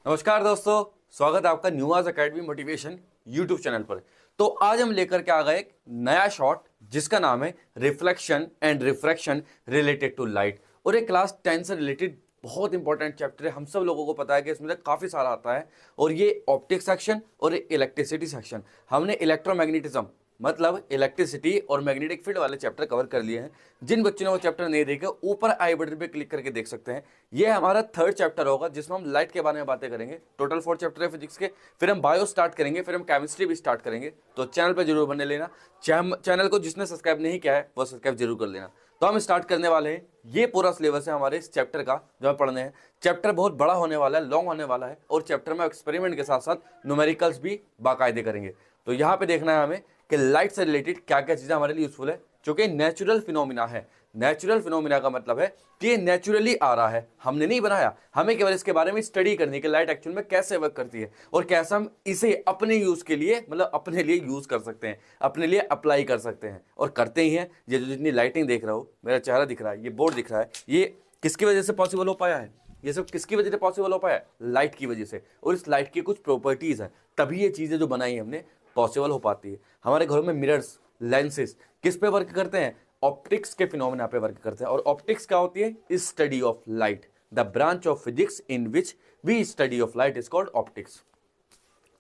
नमस्कार दोस्तों, स्वागत है आपका news academy motivation YouTube channel पर। तो आज हम लेकर के आ गए एक नया शॉर्ट जिसका नाम है reflection and refraction related to light. और एक क्लास 10 से रिलेटेड बहुत इंपॉर्टेंट चैप्टर है। हम सब लोगों को पता है कि इसमें से काफी सारा आता है। और ये ऑप्टिक सेक्शन और इलेक्ट्रिसिटी सेक्शन, हमने इलेक्ट्रोमैग्नेटिज्म मतलब इलेक्ट्रिसिटी और मैग्नेटिक फील्ड वाले चैप्टर कवर कर लिए हैं। जिन बच्चों ने वो चैप्टर नहीं देखे, ऊपर आई बटन पे क्लिक करके देख सकते हैं। ये हमारा थर्ड चैप्टर होगा जिसमें हम लाइट के बारे में बातें करेंगे। टोटल 4 चैप्टर है फिजिक्स के। फिर हम बायो स्टार्ट करेंगे, फिर हम केमिस्ट्री भी स्टार्ट करेंगे। तो चैनल पर जरूर बने लेना। चैनल को जिसने सब्सक्राइब नहीं किया है वो सब्सक्राइब जरूर कर लेना। तो हम स्टार्ट करने वाले हैं। ये पूरा सिलेबस है हमारे इस चैप्टर का जो हम पढ़ने हैं। चैप्टर बहुत बड़ा होने वाला है, लॉन्ग होने वाला है। और चैप्टर में एक्सपेरिमेंट के साथ साथ न्यूमेरिकल्स भी बाकायदे करेंगे। तो यहाँ पे देखना है हमें कि लाइट से रिलेटेड क्या क्या चीजें हमारे लिए यूजफुल है, जो कि नेचुरल फिनोमिना है। नेचुरल फिनोमिना का मतलब है कि ये नेचुरली आ रहा है, हमने नहीं बनाया। हमें केवल इसके बारे में स्टडी करनी है कि लाइट एक्चुअल में कैसे वर्क करती है और कैसे हम इसे अपने यूज के लिए मतलब अपने लिए यूज कर सकते हैं, अपने लिए अप्लाई कर सकते हैं और करते ही हैं। ये जो जितनी लाइटिंग देख रहा हो, मेरा चेहरा दिख रहा है, ये बोर्ड दिख रहा है, ये किसकी वजह से पॉसिबल हो पाया है? ये सब किसकी वजह से पॉसिबल हो पाया है? लाइट की वजह से। और इस लाइट की कुछ प्रॉपर्टीज है, तभी ये चीजें जो बनाई हमने पॉसिबल हो पाती है। हमारे घरों में मिरर्स, लेंसेज किस पे वर्क करते हैं? ऑप्टिक्स के फिनोमेना पे वर्क करते हैं। और ऑप्टिक्स क्या होती है? Study of light. The branch of physics in which we study of light is called optics.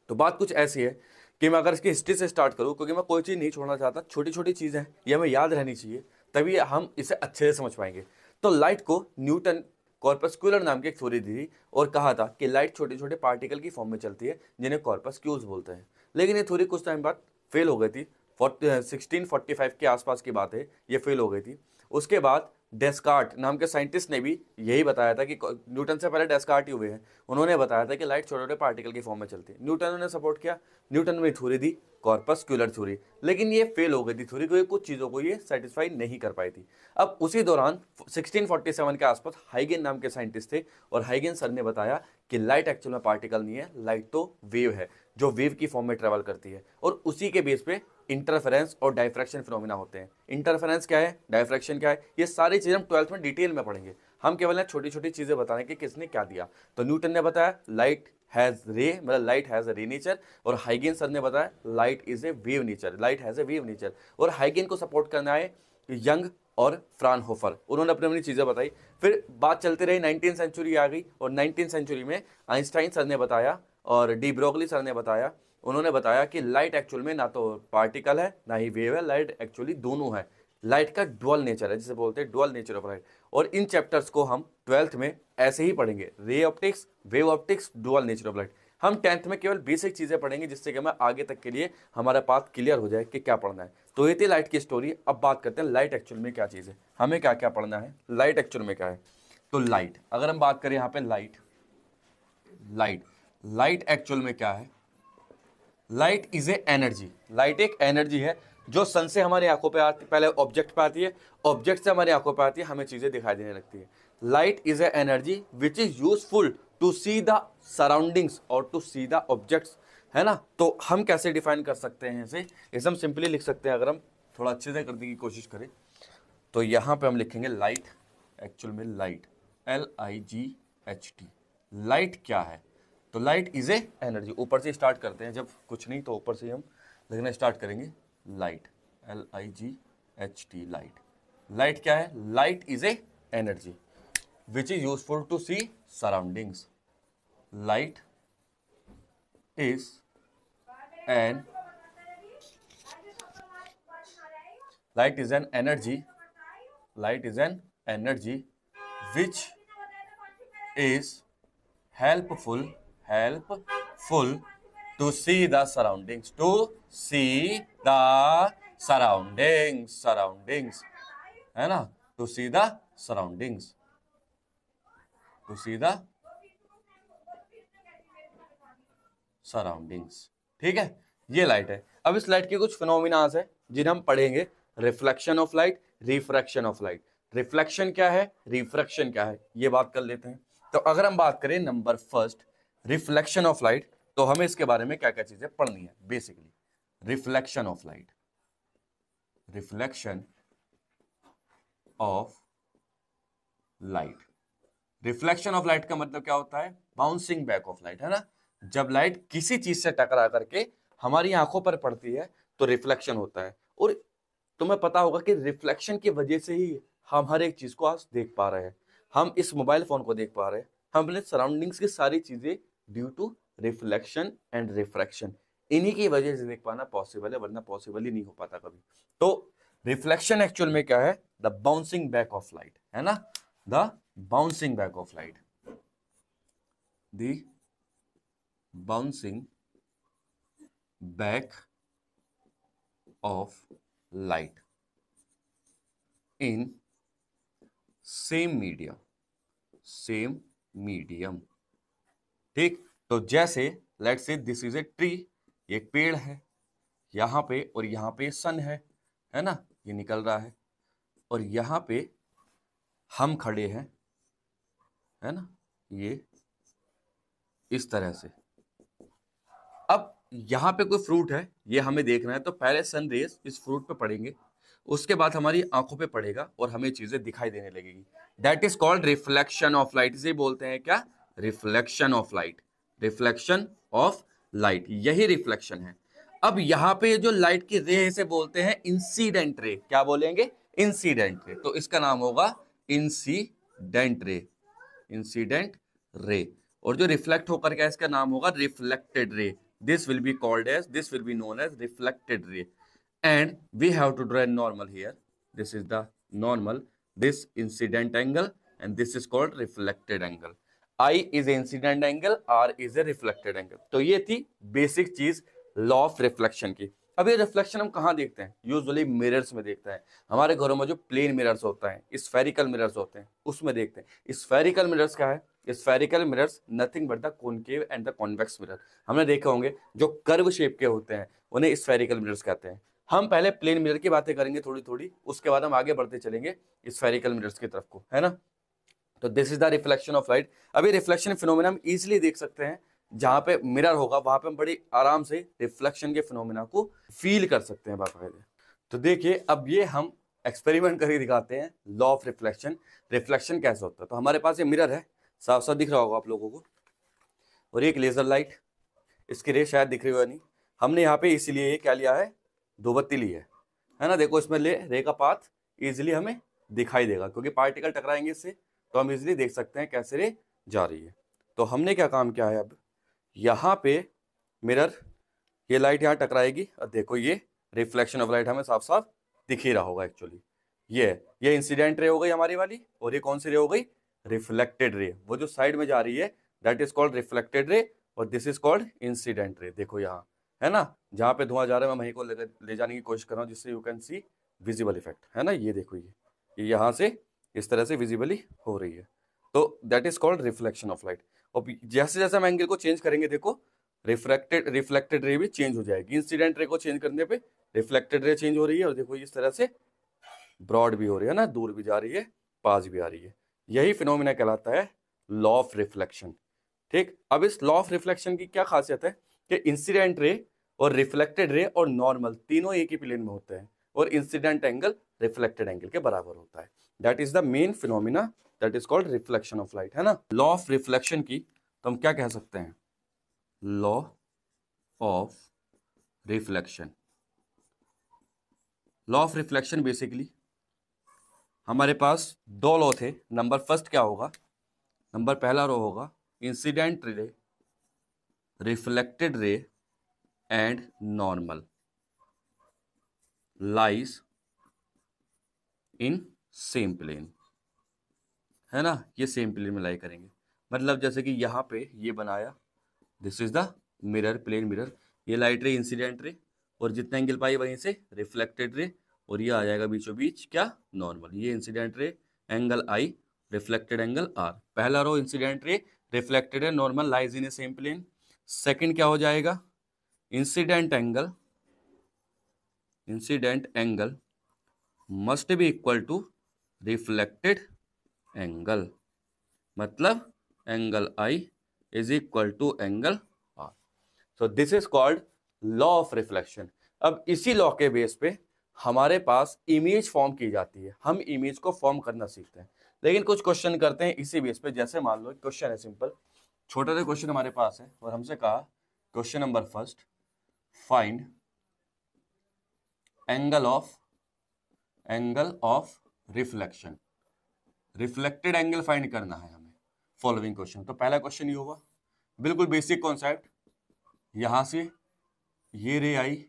तो बात कुछ ऐसी है कि मैं अगर इसकी हिस्ट्री से स्टार्ट करूं, क्योंकि मैं कोई चीज़ नहीं छोड़ना चाहता, छोटी छोटी चीज़ें हैं ये हमें याद रहनी चाहिए, तभी हम इसे अच्छे से समझ पाएंगे। तो लाइट को न्यूटन कॉर्पस्कुलर नाम की एक थ्योरी दी और कहा था कि लाइट छोटे छोटे पार्टिकल की फॉर्म में चलती है जिन्हें कॉर्पस्क्यूल्स बोलते हैं। लेकिन ये थ्योरी कुछ टाइम बाद फेल हो गई थी। 1645 के आसपास की बात है, ये फेल हो गई थी। उसके बाद डेस्कार्ट नाम के साइंटिस्ट ने भी यही बताया था कि न्यूटन से पहले डेस्कार्ट ही हुए हैं, उन्होंने बताया था कि लाइट छोटे छोटे पार्टिकल की फॉर्म में चलती है। न्यूटन ने सपोर्ट किया, न्यूटन ने थ्योरी दी कॉर्पस्क्यूलर थ्योरी, लेकिन ये फेल हो गई थी थ्योरी को, कुछ चीज़ों को ये सेटिस्फाई नहीं कर पाई थी। अब उसी दौरान 1647 के आसपास हाइगेन नाम के साइंटिस्ट थे और हाइगेन सर ने बताया कि लाइट एक्चुअल में पार्टिकल नहीं है, लाइट तो वेव है जो वेव की फॉर्म में ट्रेवल करती है। और उसी के बेस पे इंटरफेरेंस और डायफ्रैक्शन फिनोमिना होते हैं। इंटरफेरेंस क्या है, डायफ्रैक्शन क्या है, ये सारी चीजें हम 12th में डिटेल में पढ़ेंगे। हम केवल छोटी छोटी चीजें बताएं कि किसने क्या दिया। तो न्यूटन ने बताया लाइट हैज रे, मतलब लाइट हैज अ रे नेचर। और हाइगेन सर ने बताया light is A wave nature, light has a wave nature. और हाइगेन को सपोर्ट करना है यंग और फ्रानहोफर, उन्होंने अपनी अपनी चीजें बताई। फिर बात चलती रही, 19th सेंचुरी आ गई और 19th सेंचुरी में आइंस्टाइन सर ने बताया और डी ब्रोगली सर ने बताया। उन्होंने बताया कि लाइट एक्चुअल में ना तो पार्टिकल है ना ही वेव है, लाइट एक्चुअली दोनों है। लाइट का डुअल नेचर है, जिसे बोलते हैं डुअल नेचर ऑफ लाइट। और इन चैप्टर्स को हम 12th में ऐसे ही पढ़ेंगे, ray optics, wave optics, dual nature of light. हम 10th में केवल बेसिक चीजें पढ़ेंगे जिससे कि हमें आगे तक के लिए हमारा पाथ क्लियर हो जाए कि क्या पढ़ना है। तो ये थी लाइट की स्टोरी। अब बात करते हैं लाइट एक्चुअल में क्या चीज है, हमें क्या क्या पढ़ना है, लाइट एक्चुअल में क्या है। तो लाइट, अगर हम बात करें यहाँ पे लाइट, लाइट लाइट एक्चुअल में क्या है? Light is a energy. Light एक एनर्जी है जो सन से हमारी आंखों पे आती, पहले ऑब्जेक्ट पे आती है, ऑब्जेक्ट से हमारी आंखों पे आती है, हमें चीजें दिखाई देने लगती है। Light is a energy which is useful to see the surroundings और टू सी द ऑब्जेक्ट्स, है ना। तो हम कैसे डिफाइन कर सकते हैं इसे हम सिंपली लिख सकते हैं। अगर हम थोड़ा अच्छे से करने की कोशिश करें तो यहां पे हम लिखेंगे लाइट, एक्चुअल में लाइट LIGHT। लाइट क्या है? तो लाइट इज ए एनर्जी। ऊपर से स्टार्ट करते हैं, जब कुछ नहीं तो ऊपर से हम लिखना स्टार्ट करेंगे। Light LIGHT, light. लाइट क्या है? Light is a energy which is useful to see surroundings. Light is an light is an energy, light is an energy which is helpful to see the surroundings, to see the surroundings, है ना, to see the surroundings, to see the surroundings। ठीक है, ये light है। अब इस light के कुछ फिनोमिनास है जिन्हें हम पढ़ेंगे। Reflection of light, refraction of light. Reflection क्या है, रिफ्रैक्शन क्या है, ये बात कर लेते हैं। तो अगर हम बात करें number first, reflection of light, तो हमें इसके बारे में क्या क्या चीजें पढ़नी है basically. Reflection of light, reflection of light, reflection of light का मतलब क्या होता है? बाउंसिंग बैक ऑफ लाइट, है ना। जब लाइट किसी चीज से टकरा करके हमारी आंखों पर पड़ती है तो रिफ्लेक्शन होता है। और तुम्हें पता होगा कि रिफ्लेक्शन की वजह से ही हम हर एक चीज को आज देख पा रहे हैं। हम इस मोबाइल फोन को देख पा रहे हैं, हम अपने सराउंडिंग्स की सारी चीजें due to reflection and refraction, इन्हीं की वजह से देख पाना पॉसिबल है, वरना पॉसिबल ही नहीं हो पाता कभी। तो रिफ्लेक्शन एक्चुअल में क्या है? The bouncing back of light, है ना, the bouncing back of light, the bouncing back of light in same medium, same medium. ठीक, तो जैसे let's say this is a tree, एक पेड़ है, यहां पे और यहां पे सन है ना, ये निकल रहा है, और यहां पे हम खड़े हैं, है ना, ये इस तरह से। अब यहां पे कोई फ्रूट है, ये हमें देखना है, तो पहले सन रेज इस फ्रूट पे पड़ेंगे, उसके बाद हमारी आंखों पे पड़ेगा और हमें चीजें दिखाई देने लगेगी। That is called reflection of light. इसे बोलते हैं क्या? Reflection of light, reflection of light, यही रिफ्लेक्शन है। अब यहां पे जो लाइट की रे है इसे बोलते हैं इंसीडेंट रे। क्या बोलेंगे? इंसीडेंट रे। तो इसका नाम होगा इंसीडेंट रे, इंसीडेंट रे। और जो रिफ्लेक्ट होकर के इसका नाम होगा reflected ray. This will be called as, this will be known as reflected ray. And we have to draw a normal here. This is the normal, this incident angle, and this is called reflected angle. I is incident angle, R is a reflected angle. तो ये थी basic चीज law of reflection की। अब ये reflection हम कहाँ देखते हैं? यूजुअली मिरर्स में देखते हैं। हमारे घरों में जो प्लेन मिरर्स होता है, स्फेरिकल मिरर्स होते हैं, उसमें देखते हैं। स्फेरिकल मिरर्स क्या है? Spherical mirrors nothing but the concave and the convex mirror. हमने देखे होंगे जो कर्व शेप के होते हैं उन्हें स्फेरिकल मिरर्स कहते हैं। हम पहले प्लेन मिरर की बातें करेंगे थोड़ी थोड़ी, उसके बाद हम आगे बढ़ते चलेंगे स्फेरिकल मिरर्स की तरफ को, है ना। तो this is the reflection of light. अभी रिफ्लेक्शन फिनोमेना हम इजीली देख सकते हैं, जहां पे मिरर होगा वहां पे हम बड़ी आराम से रिफ्लेक्शन के फिनोमेना को फील कर सकते हैं बाकायदे। तो देखिए, अब ये हम एक्सपेरिमेंट करके दिखाते हैं लॉ ऑफ रिफ्लेक्शन, रिफ्लेक्शन कैसे होता है। तो हमारे पास ये मिरर है, साफ साफ दिख रहा होगा आप लोगों को, और एक लेजर लाइट, इसकी रे शायद दिख रही होगा नहीं। हमने यहाँ पे इसीलिए ये क्या लिया है? दो बत्ती ली है ना। देखो इसमें रे का पाथ इजिली हमें दिखाई देगा, क्योंकि पार्टिकल टकराएंगे इससे, तो हम इजिली देख सकते हैं कैसे रे जा रही है। तो हमने क्या काम किया है, अब यहाँ पे मिरर, ये लाइट यहाँ टकराएगी और देखो ये रिफ्लेक्शन ऑफ लाइट हमें साफ साफ दिख ही रहा होगा। एक्चुअली ये इंसिडेंट रे हो गई हमारी वाली, और ये कौन सी रे हो गई? Reflected ray. वो जो साइड में जा रही है that is called reflected ray, और this is called incident ray. देखो यहाँ, है ना, जहां पे धुआं जा रहा है मैं वहीं को ले जाने की कोशिश कर रहा हूँ, जिससे you can see visible effect, है ना। ये देखो, ये यहाँ से इस तरह से विजिबली हो रही है। तो that is called reflection of light. और जैसे जैसे हम एंगल को चेंज करेंगे, देखो रिफ्लेक्टेड रे भी चेंज हो जाएगी। इंसिडेंट रे को चेंज करने पे रिफ्लेक्टेड रे चेंज हो रही है, और देखो इस तरह से ब्रॉड भी हो रही है ना, दूर भी जा रही है, पास भी आ रही है। यही फिनोमिना कहलाता है लॉ ऑफ रिफ्लेक्शन। ठीक, अब इस लॉ ऑफ रिफ्लेक्शन की क्या खासियत है कि इंसिडेंट रे और रिफ्लेक्टेड रे और नॉर्मल तीनों एक ही प्लेन में होते हैं, और इंसिडेंट एंगल रिफ्लेक्टेड एंगल के बराबर होता है। That is the main phenomena, that is called reflection of light, है ना। लॉ ऑफ रिफ्लेक्शन की तो हम क्या कह सकते हैं? Law of reflection, law of reflection basically हमारे पास दो लॉ थे। नंबर फर्स्ट क्या होगा? नंबर पहला रो होगा incident ray, reflected ray and normal lies in same plane, है ना। ये सेम प्लेन में लाई करेंगे। मतलब जैसे कि यहाँ पे ये बनाया, this is the mirror, plane mirror, ये लाइट रे इंसिडेंट रे, और जितना एंगल पाई वहीं से रिफ्लेक्टेड रे, और ये आ जाएगा बीचों बीच क्या? नॉर्मल। ये incident ray, angle I, reflected angle R. पहला रो इंसिडेंट रे, रिफ्लेक्टेड है, normal lies in a same plane. Second क्या हो जाएगा? Incident angle must be equal to reflected angle, मतलब angle I is equal to angle R. So this is called law of reflection. अब इसी law के base पे हमारे पास image form की जाती है, हम इमेज को फॉर्म करना सीखते हैं। लेकिन कुछ क्वेश्चन करते हैं इसी बेस पे। जैसे मान लो क्वेश्चन है सिंपल, छोटा सा क्वेश्चन हमारे पास है और हमसे कहा question number first, find angle of reflection, reflected angle find करना है हमें फॉलोइंग क्वेश्चन। तो पहला क्वेश्चन ये हुआ, बिल्कुल बेसिक कॉन्सेप्ट, यहां से ये रे आई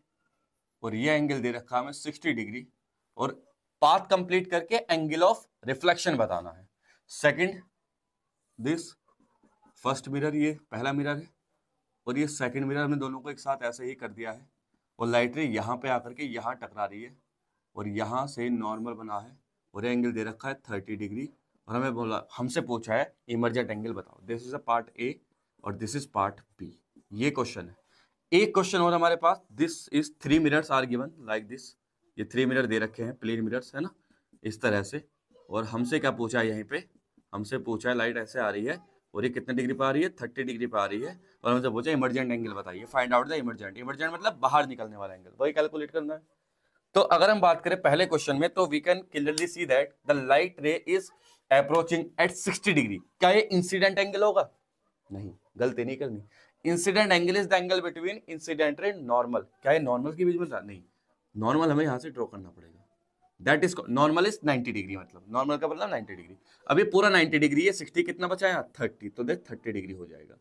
और ये एंगल दे रखा हमें 60 डिग्री और पाथ कंप्लीट करके एंगल ऑफ रिफ्लेक्शन बताना है। सेकंड, दिस फर्स्ट मिरर, ये पहला मिरर है और ये सेकंड मिरर, हमने दोनों को एक साथ ऐसे ही कर दिया है और लाइट रे यहाँ पे आकर के यहाँ टकरा रही है और यहाँ से नॉर्मल बना है और एंगल दे रखा है 30 डिग्री और हमें बोला, हमसे पूछा है इमर्जेंट एंगल बताओ। This is a part A और दिस इज पार्ट बी। ये क्वेश्चन है। एक क्वेश्चन और हमारे पास, this is 3 mirrors are given like this, ये 3 मिरर दे रखे हैं, प्लेन मिरर्स है ना, इस तरह से। और हमसे क्या पूछा है, यहीं पे हमसे पूछा है लाइट ऐसे आ रही है और ये कितने डिग्री पे आ रही है, 30 डिग्री पे आ रही है और हमसे पूछा इमर्जेंट एंगल बताइए, find out the emergent. Emergent मतलब बाहर निकलने वाला एंगल, वही कैलकुलेट करना है। तो अगर हम बात करें पहले क्वेश्चन में, तो we can clearly see that the light ray is approaching at 60 degree. क्या ये इंसिडेंट एंगल होगा? नहीं, गलती नहीं करनी। Incident angle is the angle between incident ray normal. क्या ये नॉर्मल के बीच में? नहीं, नॉर्मल हमें यहां से ड्रॉ करना पड़ेगा। That is normal is 90 degree, मतलब नॉर्मल का मतलब 90 डिग्री। अब ये पूरा 90 डिग्री है, 60 कितना बचा है? 30, तो देख 30 डिग्री हो जाएगा।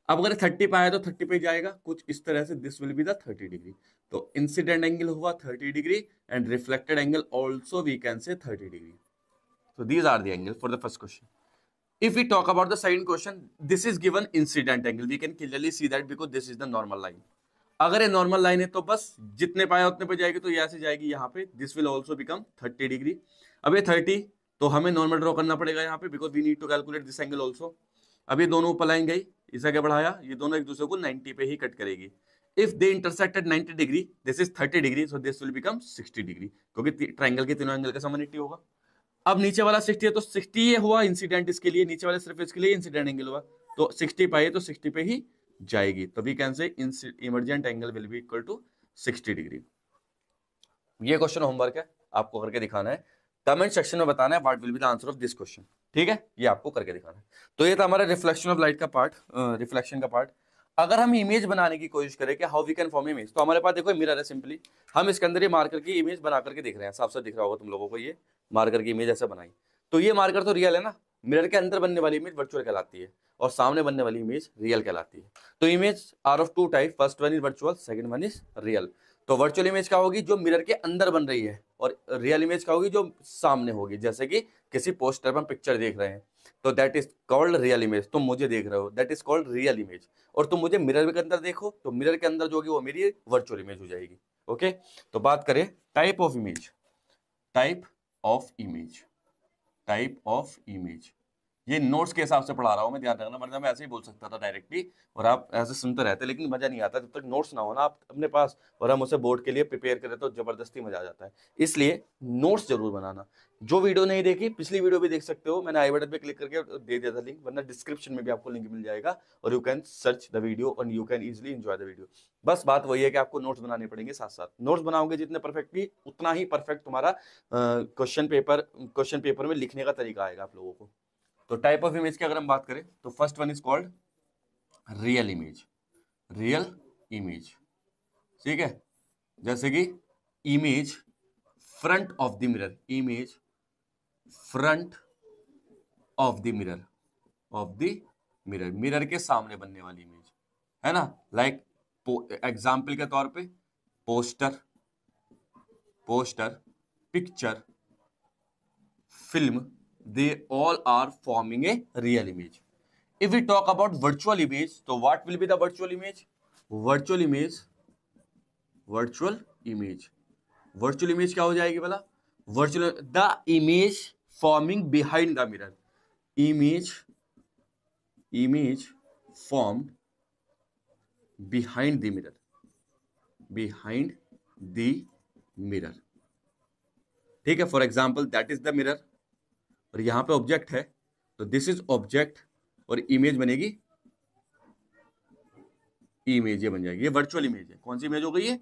अब अगर 30 पे आया तो 30 पे जाएगा कुछ इस तरह से, this will be the 30 degree. तो इंसिडेंट एंगल हुआ 30 degree and reflected angle also we can say 30 degree. So these are the angles for the first question. If we talk about the second question, this is given incident angle. We can clearly see that because this is the normal line. अगर ये normal line है तो बस जितने पाए उतने पे जाएगी, तो ये ऐसे जाएगी यहाँ पे, this will also become 30 degree. अब ये 30, तो हमें नॉर्मल ड्रॉ करना पड़ेगा यहाँ पे, because we need to calculate this angle also. अब ये दोनों ऊपर लाइन गई, इस आगे बढ़ाया, ये दोनों एक दूसरे को 90 पे ही कट करेगी। If they intersected 90 degree, this is 30 degree, so this will become 60 degree, क्योंकि ट्राइंगल के तीनों एंगल का समान 80 होगा। अब नीचे वाला 60 है तो 60 ये हुआ इंसिडेंट, इसके लिए नीचे वाले सिर्फ इसके लिए इंसिडेंट एंगल हुआ, तो 60 पाए तो 60 पे ही जाएगी। तो we can say emergent angle will be equal to 60 degree. ये क्वेश्चन होमवर्क है, आपको करके दिखाना है, कमेंट सेक्शन में बताना है what will be the answer of this question. ठीक है, ये आपको करके दिखाना है। तो ये था हमारा रिफ्लेक्शन ऑफ लाइट का पार्ट, रिफ्लेक्शन का पार्ट। अगर हम इमेज बनाने की कोशिश करें कि how we can form image, तो हमारे पास देखो मिरर है, सिंपली हम इसके अंदर ये मार्कर की इमेज बना करके देख रहे हैं, साफ साफ दिख रहा होगा तुम लोगों को, ये मार्कर की इमेज ऐसा बनाई। तो ये मार्कर तो रियल है ना, मिरर के अंदर बनने वाली इमेज वर्चुअल कहलाती है और सामने बनने वाली इमेज रियल कहलाती है। तो image are of two type, first one is virtual, second one is real. तो वर्चुअल इमेज क्या होगी? जो मिरर के अंदर बन रही है, और रियल इमेज क्या होगी? जो सामने होगी, जैसे कि किसी पोस्टर पर हम पिक्चर देख रहे हैं, तो that is called real image. तुम मुझे देख रहे हो, that is called real image. और तुम मुझे मिरर के अंदर देखो, तो मिरर के अंदर जो होगी वो मेरी वर्चुअल इमेज हो जाएगी। ओके, तो बात करें type of image, type of image, type of image. ये नोट्स के हिसाब से पढ़ा रहा हूं मैं, ध्यान रखना, वरना मैं ऐसे ही बोल सकता था डायरेक्टली और आप ऐसे सुनते रहते, लेकिन मजा नहीं आता जब तक नोट्स ना हो ना आप अपने पास और हम उसे बोर्ड के लिए प्रिपेयर करें, तो जबरदस्ती मजा आ जाता है। इसलिए नोट्स जरूर बनाना। जो वीडियो नहीं देखी, पिछली वीडियो भी देख सकते हो, मैंने आई बटन पे क्लिक करके दे दिया था लिंक, वरना डिस्क्रिप्शन में भी आपको लिंक मिल जाएगा और you can search the video और you can easily enjoy the video. बस बात वही है कि आपको नोट्स बनाने पड़ेंगे, साथ साथ नोट्स बनाओगे जितने परफेक्टली, उतना ही परफेक्ट तुम्हारा क्वेश्चन पेपर में लिखने का तरीका आएगा आप लोगों को। तो टाइप ऑफ इमेज की अगर हम बात करें, तो first one is called real image, real image. ठीक है, जैसे कि image front of the mirror, image front of the mirror, of the mirror, mirror के सामने बनने वाली इमेज है ना। लाइक एग्जाम्पल के तौर पे poster, poster, picture, film, they all are forming a real image. If we talk about virtual image, so what will be the virtual image? Virtual image, virtual image, virtual image क्या हो जाएगी भला? Virtual, the image forming behind the mirror, image, image formed behind the mirror, behind the mirror. ठीक है, for example that is the mirror और यहां पे object है, तो दिस इज ऑब्जेक्ट और इमेज बनेगी, इमेज ये बन जाएगी, ये वर्चुअल इमेज है। कौन सी इमेज हो गई? ये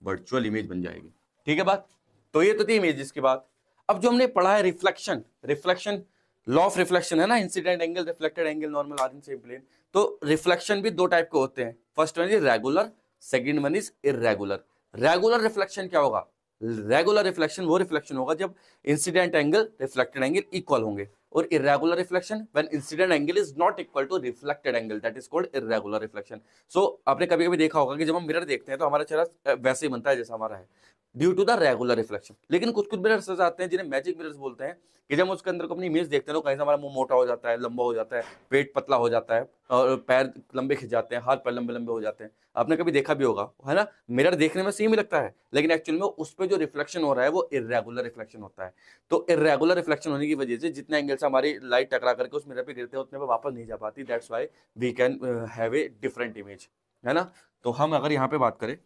वर्चुअल इमेज बन जाएगी। ठीक है बात, तो ये तो थी इमेजेस की बात। अब जो हमने पढ़ा है reflection, reflection law of reflection है ना, incident angle, reflected angle, normal are in same plane. तो रिफ्लेक्शन भी दो टाइप के होते हैं, first one is regular, second one is irregular. Regular reflection क्या होगा? रेगुलर रिफ्लेक्शन वो रिफ्लेक्शन होगा जब incident angle reflected angle equal होंगे, और irregular reflection when incident angle is not equal to reflected angle, that is called irregular reflection. सो आपने कभी कभी देखा होगा कि जब हम मिरर देखते हैं तो हमारा चेहरा वैसे ही बनता है जैसा हमारा है, due to the regular reflection. लेकिन कुछ कुछ मिरर्स आते हैं जिन्हें मैजिक मिरर्स बोलते हैं, कि जब हम उसके अंदर को अपनी इमेज देखते हैं तो कहीं से हमारा मुंह मोटा हो जाता है, लंबा हो जाता है, पेट पतला हो जाता है, और पैर लंबे खिंच जाते हैं, हाथ पैर लंबे लंबे हो जाते हैं। आपने कभी देखा भी होगा, है ना? मिरर देखने में सेम ही लगता है, लेकिन एक्चुअल में उस पर जो रिफ्लेक्शन हो रहा है वो इरेगुलर रिफ्लेक्शन होता है। तो इरेगुलर रिफ्लेक्शन होने की वजह से जितने एंगल से हमारी लाइट टकरा करके उस मिरर पे गिरते हैं उतने पे वापस नहीं जा पाती, that's why we can have a different image, है ना? तो हम अगर यहाँ पे बात करें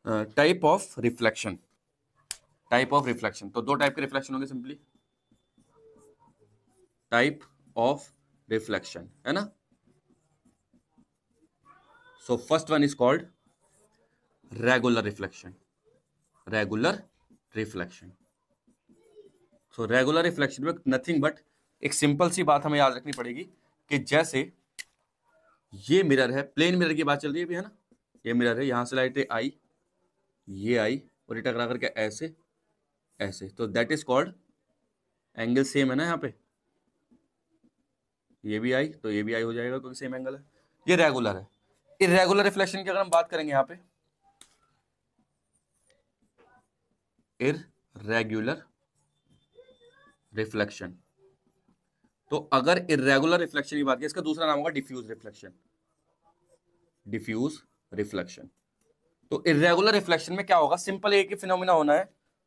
type of reflection, type of reflection, तो दो टाइप के रिफ्लेक्शन होंगे सिंपली, टाइप ऑफ रिफ्लेक्शन, है ना? So first one is called regular reflection, regular reflection. So regular reflection में नथिंग बट एक सिंपल सी बात हमें याद रखनी पड़ेगी कि जैसे ये मिरर है, प्लेन मिरर की बात चल रही है भी, है ना? ये मिरर है, यहां से लाइट आई, ये आई और ये टकरा करके ऐसे ऐसे, तो that is called angle same है ना, यहाँ पे ये भी आई तो ये भी आई हो जाएगा क्योंकि सेम एंगल है, ये रेगुलर है। इरेगुलर रिफ्लेक्शन की अगर हम बात करेंगे यहाँ पे, इरेगुलर रिफ्लेक्शन, तो अगर इरेगुलर रिफ्लेक्शन की बात की, इसका दूसरा नाम होगा डिफ्यूज रिफ्लेक्शन, डिफ्यूज रिफ्लेक्शन। तो इरेगुलर रिफ्लेक्शन में क्या होगा? सिंपल एक ही फिनोमिना होना है,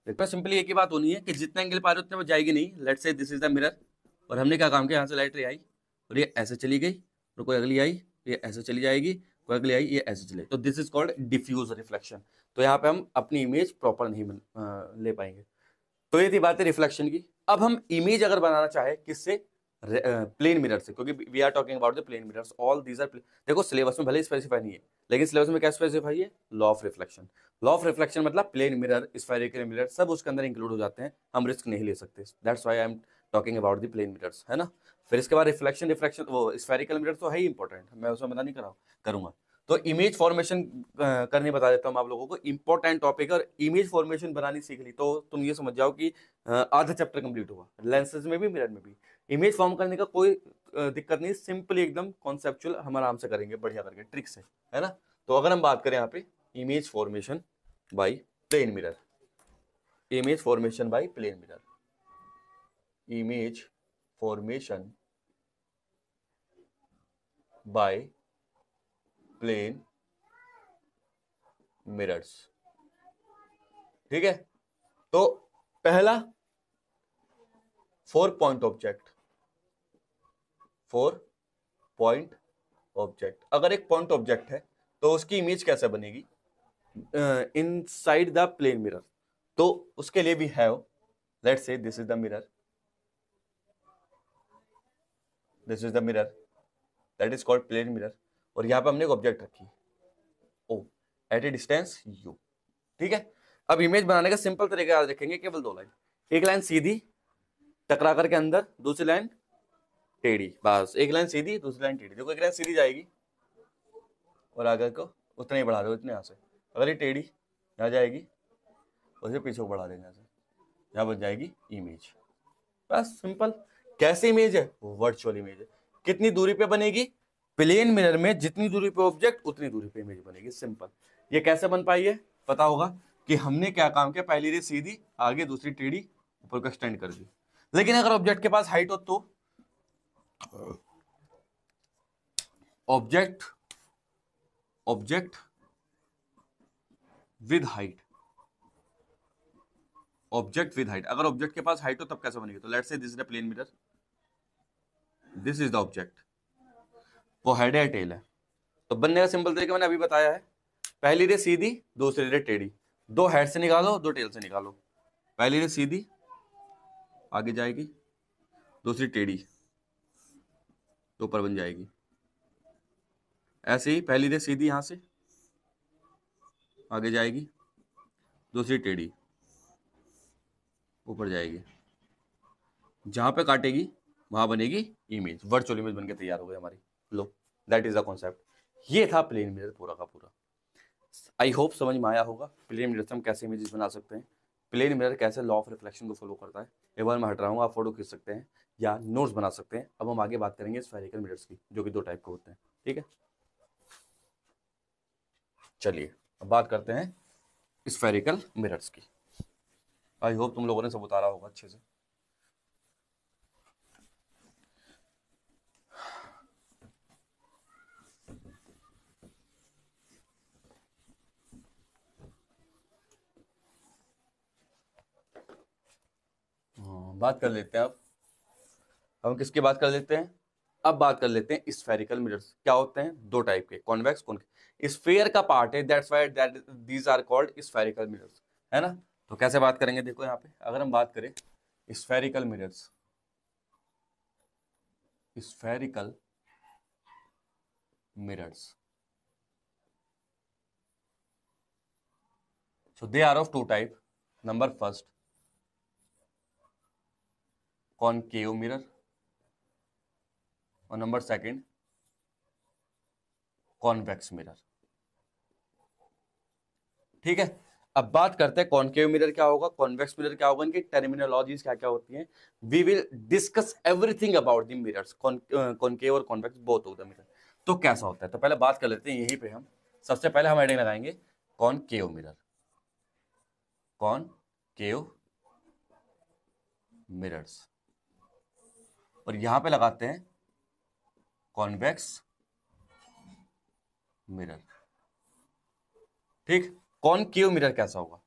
देखो सिंपली एक ही बात होनी है कि जितना एंगल पा रहे उतने में जाएगी नहीं। Let's say this is the mirror, और हमने क्या काम किया, यहाँ से लाइट रे आई और ये ऐसे चली गई, और कोई अगली आई ये ऐसे चली जाएगी, कोई अगली आई ये ऐसे चले, तो this is called diffuse reflection. तो यहाँ पे हम अपनी इमेज प्रॉपर नहीं ले पाएंगे। तो ये थी बात है रिफ्लेक्शन की। अब हम इमेज अगर बनाना चाहे किससे, प्लेन मिरर से, क्योंकि we are talking about the plane mirrors, all these are, देखो सिलेबस में भले स्पेसिफाई नहीं है, लेकिन सिलेबस में क्या स्पेसिफाई है? Law of reflection. Law of reflection मतलब प्लेन मिरर, स्फेरिकल मिरर, सब उसके अंदर इंक्लूड हो जाते हैं, हम रिस्क नहीं ले सकते, that's why I am talking about the plane mirrors, है ना? फिर इसके बाद रिफ्लेक्शन, रिफ्लेक्शन वो स्फेरिकल मिरर तो है ही इंपॉर्टेंट, मैं उसमें मना नहीं करूंगा। तो इमेज फॉर्मेशन करनी बता देता हूँ आप लोगों को, इंपॉर्टेंट टॉपिक। और इमेज फॉर्मेशन बनानी सीख ली तो तुम ये समझ जाओ कि आधा चैप्टर कंप्लीट हुआ, लेंसेज में भी मिरर में भी। इमेज फॉर्म करने का कोई दिक्कत नहीं, सिंपली एकदम कॉन्सेप्चुअल हम आराम से करेंगे, बढ़िया करके ट्रिक से, है ना? तो अगर हम बात करें यहाँ पे image formation by plane mirror, image formation by plane mirror, image formation by plane mirrors, ठीक है? तो पहला 4 पॉइंट ऑब्जेक्ट, 4 पॉइंट ऑब्जेक्ट, अगर एक पॉइंट ऑब्जेक्ट है तो उसकी इमेज कैसे बनेगी इनसाइड द प्लेन मिरर? तो उसके लिए भी have, let's say this is the mirror, this is the mirror, that is called plane mirror, और यहां पे हमने एक ऑब्जेक्ट रखी O at a distance u, ठीक है? अब इमेज बनाने का सिंपल तरीका याद रखेंगे, केवल दो लाइन, एक लाइन सीधी टकरा करके अंदर, दूसरी लाइन टेढ़ी, बस एक लाइन सीधी दूसरी लाइन टेढ़ी। देखो एक लाइन सीधी जाएगी और आगे को उतना ही बढ़ा दो, इतने यहाँ से, अगर ये टेढ़ी यहाँ जाएगी उसे पीछे को बढ़ा देंगे, यहाँ से यहाँ बन जाएगी इमेज, बस सिंपल। कैसे इमेज है? वर्चुअल इमेज है। कितनी दूरी पे बनेगी? प्लेन मिरर में जितनी दूरी पे ऑब्जेक्ट उतनी दूरी पे इमेज बनेगी, सिंपल। ये कैसे बन पाई है? पता होगा कि हमने क्या काम किया, पहली रे सीधी, आगे दूसरी टेढ़ी, ऊपर को एक्सटेंड कर दी। लेकिन अगर ऑब्जेक्ट के पास हाइट हो तो object, object with height, object with height, अगर ऑब्जेक्ट के पास हाइट हो तब कैसे बनेगी? तो let's say this is the plane mirror, this is the object, वो हेड है टेल है, तो बनने का सिंपल तरीका मैंने अभी बताया है, पहली रे सीधी दूसरी रे टेढ़ी, दो हेड से निकालो दो टेल से निकालो, पहली रे सीधी आगे जाएगी, दूसरी टेढ़ी तो ऊपर बन जाएगी, ऐसे ही पहली रे सीधी यहां से आगे जाएगी, दूसरी टेढ़ी ऊपर जाएगी, जहां पे काटेगी वहां बनेगी इमेज, वर्चुअल इमेज बनके तैयार हो गई हमारी। लो, दैट इज द कॉन्सेप्ट। ये था प्लेन मिरर पूरा का पूरा। आई होप समझ में आया होगा प्लेन मिरर से हम कैसे इमेजेस बना सकते हैं, प्लेन मिरर कैसे लॉ ऑफ रिफ्लेक्शन को फॉलो करता है। एक बार मैं हट रहा हूँ, आप फोटो खींच सकते हैं या नोट्स बना सकते हैं। अब हम आगे बात करेंगे स्फेरिकल मिरर्स की, जो कि 2 टाइप के होते हैं। ठीक है, चलिए अब बात करते हैं स्फेरिकल मिरर्स की। आई होप तुम लोगों ने सब उतारा होगा अच्छे से। बात कर लेते हैं अब हम किसकी बात कर लेते हैं, अब बात कर लेते हैं स्फेरिकल मिरर्स। क्या होते हैं, 2 टाइप के, कॉन्वेक्स कॉनकेव। स्फेयर का पार्ट है, that's why that these are called spherical mirrors, है ना। तो कैसे बात करेंगे, देखो यहाँ पे अगर हम बात करें spherical mirrors, spherical mirrors, so they are of 2 type. Number first, concave mirror, और नंबर सेकंड कॉन्वेक्स मिरर। ठीक है, अब बात करते हैं कॉन्केव मिरर क्या होगा, कॉन्वेक्स मिरर क्या होगा, इनकी टर्मिनोलॉजीज क्या क्या होती हैं। We will discuss everything about the mirrors, concave और convex both of the mirror. तो कैसा होता है, तो पहले बात कर लेते हैं यहीं पे हम। सबसे पहले हम हेडिंग लगाएंगे कॉन्केव मिरर, कॉन्केव मिरर्स, और यहां पे लगाते हैं कॉन्वेक्स मिरर। ठीक, कॉन्केव मिरर कैसा होगा,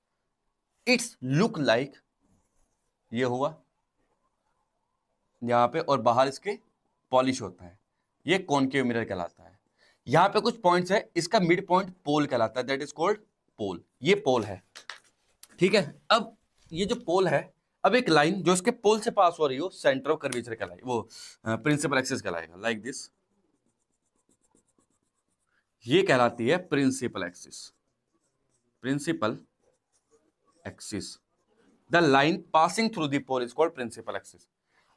इट्स लुक लाइक, ये हुआ यहां पे, और बाहर इसके पॉलिश होता है, ये कॉन्केव मिरर कहलाता है। यहां पे कुछ पॉइंट्स है, इसका मिड पॉइंट पोल कहलाता है, दैट इज कॉल्ड पोल, ये पोल है। ठीक है, अब ये जो पोल है, अब एक लाइन जो इसके पोल से पास हो रही हो, सेंटर ऑफ कर्वेचर कहलाएगी, वो प्रिंसिपल एक्सिस कहलाएगा, लाइक दिस, ये कहलाती है principal axis, principal axis. The line passing through the pole is called principal axis.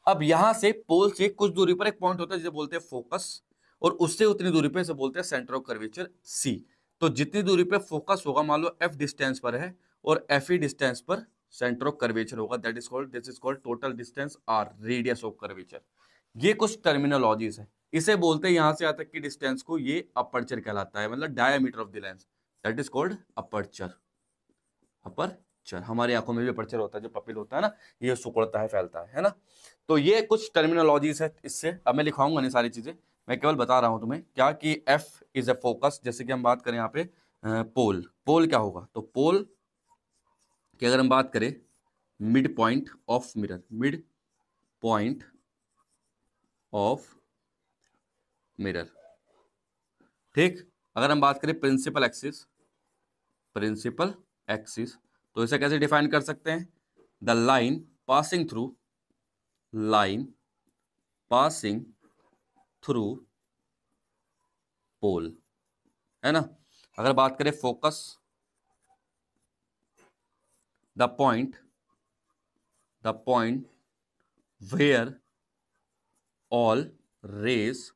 अब यहां से पोल से कुछ दूरी पर एक पॉइंट होता है जिसे बोलते हैं फोकस, और उससे उतनी दूरी पे इसे बोलते हैं सेंटर ऑफ कर्वेचर सी। तो जितनी दूरी पे फोकस होगा, मान लो एफ डिस्टेंस पर है और एफ ई डिस्टेंस पर सेंटर ऑफ कर्वेचर होगा, that is called, this is called total distance R, radius of curvature. ये कुछ टर्मिनोलॉजीज है, इसे बोलते हैं यहां से यहां तक की डिस्टेंस को, ये अपर्चर कहलाता है, मतलब diameter of the lens, that is called aperture. Aperture, हमारी आंखों में भी अपर्चर होता है, जो पपिल होता है ना, ये सिकुड़ता है, फैलता है ना। तो ये कुछ टर्मिनोलॉजीज है, इससे अब मैं लिखाऊंगा नहीं सारी चीजें, मैं केवल बता रहा हूं तुम्हें क्या कि F इज अ फोकस। जैसे कि हम बात करें यहाँ पे पोल, पोल क्या होगा, तो पोल की अगर हम बात करें mid point of mirror, mid point of mirror. ठीक, अगर हम बात करें प्रिंसिपल एक्सिस, प्रिंसिपल एक्सिस, तो इसे कैसे डिफाइन कर सकते हैं, the line passing through, line passing through pole, है ना। अगर बात करें focus, the point where all rays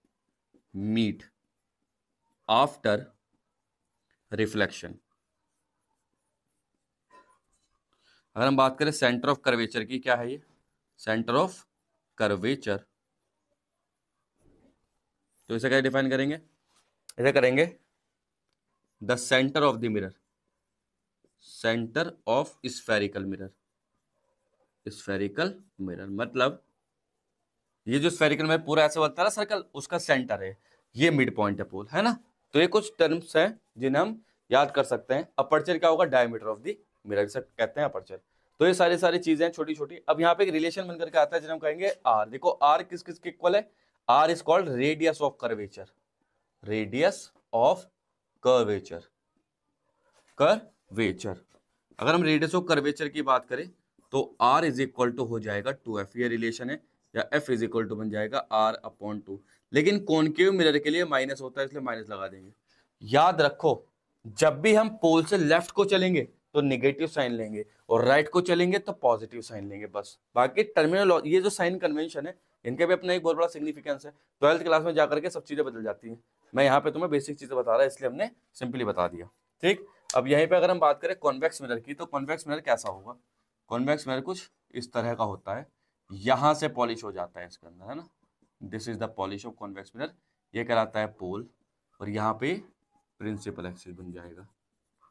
meet after reflection. अगर हम बात करें सेंटर ऑफ कर्वेचर की, क्या है ये, सेंटर ऑफ कर्वेचर, तो इसे क्या डिफाइन करेंगे, इसे करेंगे the centre of the mirror, centre of spherical mirror, spherical mirror मतलब ये जो स्फेरिकल मिरर पूरा ऐसे बनता है ना सर्कल, उसका सेंटर है, ये मिड पॉइंट है पोल, है ना। तो ये कुछ टर्म्स हैं जिन्हें हम याद कर सकते हैं। अपर्चर क्या होगा, डायमीटर ऑफ द मिरर, इसे कहते हैं अपर्चर। तो ये सारी सारी चीजें छोटी छोटी। अब यहाँ पे एक रिलेशन बनकर के आता है जिन्हें हम कहेंगे आर। देखो आर किस किस के इक्वल है, R is called radius of curvature, radius of curvature, curvature. अगर हम रेडियस ऑफ कर्वेचर की बात करें तो R इज इक्वल टू हो जाएगा 2F, ये रिलेशन है, या F इज इक्वल टू बन जाएगा R/2। लेकिन कॉनकेव मिरर के लिए माइनस होता है, इसलिए माइनस लगा देंगे। याद रखो, जब भी हम पोल से लेफ्ट को चलेंगे तो निगेटिव साइन लेंगे, और राइट को चलेंगे तो पॉजिटिव साइन लेंगे बस। बाकी टर्मिनोलॉजी, ये जो साइन कन्वेंशन है इनके भी अपना एक बहुत बड़ा सिग्निफिकेंस है। 12th क्लास में जाकर के सब चीजें बदल जाती हैं। मैं यहाँ पे तुम्हें बेसिक चीजें बता रहा है, इसलिए हमने सिंपली बता दिया। ठीक, अब यहीं पे अगर हम बात करें कॉन्वेक्स मिरर की, तो कॉन्वेक्स मिरर कैसा होगा? कॉन्वेक्स मिरर कुछ इस तरह का होता है, यहां से पॉलिश हो जाता है इसके अंदर, है ना। This is the polish of convex mirror. ये कहलाता है पोल, और यहाँ पे प्रिंसिपल एक्सिस बन जाएगा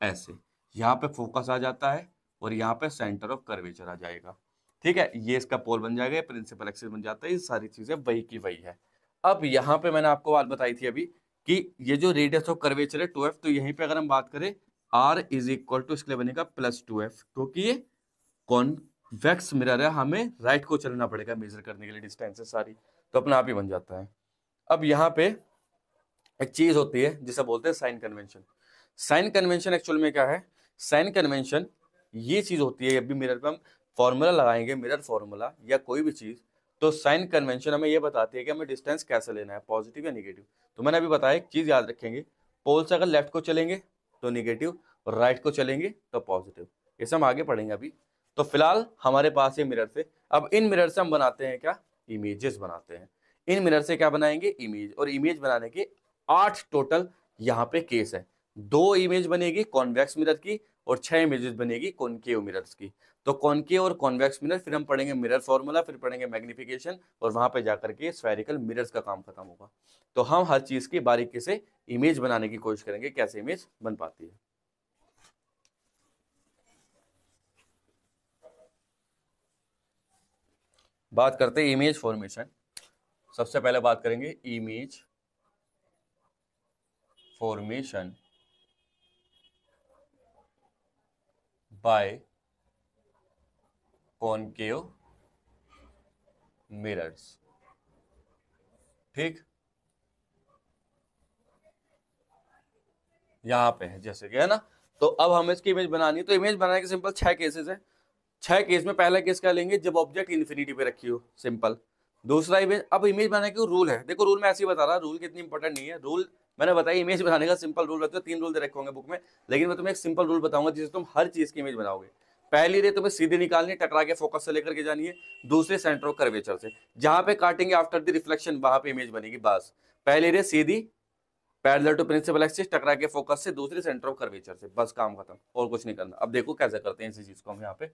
ऐसे, यहाँ पे फोकस आ जाता है और यहाँ पे सेंटर ऑफ कर्वेचर आ जाएगा। ठीक है, ये इसका पोल बन जाएगा, प्रिंसिपल एक्सिस बन जाता है। ये सारी चीजें वही की वही है। अब यहाँ पे मैंने आपको बात बताई थी अभी कि ये जो रेडियस ऑफ कर्वेचर है 2f, तो यहीं पे अगर हम बात करें r इज इक्वल टू, इसके लिए बनेगा +2f, क्योंकि ये कॉन्वेक्स मिरर है, हमें राइट को चलना पड़ेगा मेजर करने के लिए डिस्टेंसेस सारी, तो अपना आप ही बन जाता है। अब यहाँ पे एक चीज होती है जिसे बोलते हैं sign convention. Sign convention actual में क्या है? साइन कन्वेंशन ये चीज होती है, जब भी मिरर पे हम फॉर्मूला लगाएंगे, मिरर फॉर्मूला या कोई भी चीज, तो साइन कन्वेंशन हमें ये बताती है कि हमें डिस्टेंस कैसे लेना है, पॉजिटिव या निगेटिव। तो मैंने अभी बताया, एक चीज याद रखेंगे, पोल से अगर लेफ्ट को चलेंगे तो निगेटिव, और राइट को चलेंगे तो पॉजिटिव। इसे हम आगे पढ़ेंगे अभी। तो फिलहाल हमारे पास ये मिरर थे। अब इन मिरर से हम बनाते हैं क्या? इमेजेस बनाते हैं। इन मिरर से क्या बनाएंगे? इमेज। और इमेज बनाने के 8 टोटल यहाँ पे केस है। 2 इमेज बनेगी कॉन्वेक्स मिरर की, और 6 इमेजेस बनेगी कॉनकेव मिरर्स की। तो कॉनकेव और कॉन्वेक्स मिरर, फिर हम पढ़ेंगे मिरर फॉर्मूला, फिर पढ़ेंगे मैग्निफिकेशन, और वहां पे जाकर के स्फेरिकल मिरर्स का काम खत्म होगा। तो हम हर चीज की बारीकी से इमेज बनाने की कोशिश करेंगे, कैसे इमेज बन पाती है। बात करते हैं इमेज फॉर्मेशन। सबसे पहले बात करेंगे image formation bye concave mirrors. ठीक, यहां पे है जैसे कि, है ना। तो अब हमें इसकी इमेज बनानी है। तो इमेज बनाने के सिंपल 6 केसेस है। 6 केस में पहला केस क्या लेंगे? जब ऑब्जेक्ट इन्फिनिटी पे रखी हो, सिंपल। दूसरा इमेज, अब इमेज बनाने के रूल है, देखो रूल मैं ऐसे ही बता रहा, रूल कितनी इंपॉर्टेंट नहीं है। रूल मैंने बताया, इमेज बनाने का सिंपल रूल रहता है, 3 रूल दे रखे होंगे बुक में, लेकिन मैं तुम्हें एक सिंपल रूल बताऊंगा जिससे तुम हर चीज की इमेज बनाओगे। पहली रे तुम्हें सीधे निकालनी है, टकरा के फोकस से लेकर के जानी है। दूसरे सेंटर ऑफ कर्वेचर से, जहां पे काटेंगे आफ्टर द रिफ्लेक्शन वहां पे इमेज बनेगी बस। पहली रे सीधी पैरेलल टू प्रिंसिपल एक्सिस, टकरा के फोकस से, दूसरे सेंटर ऑफ कर्वेचर से, बस काम खत्म, और कुछ नहीं करना। अब देखो कैसे करते हैं इसी चीज को हम यहाँ पे।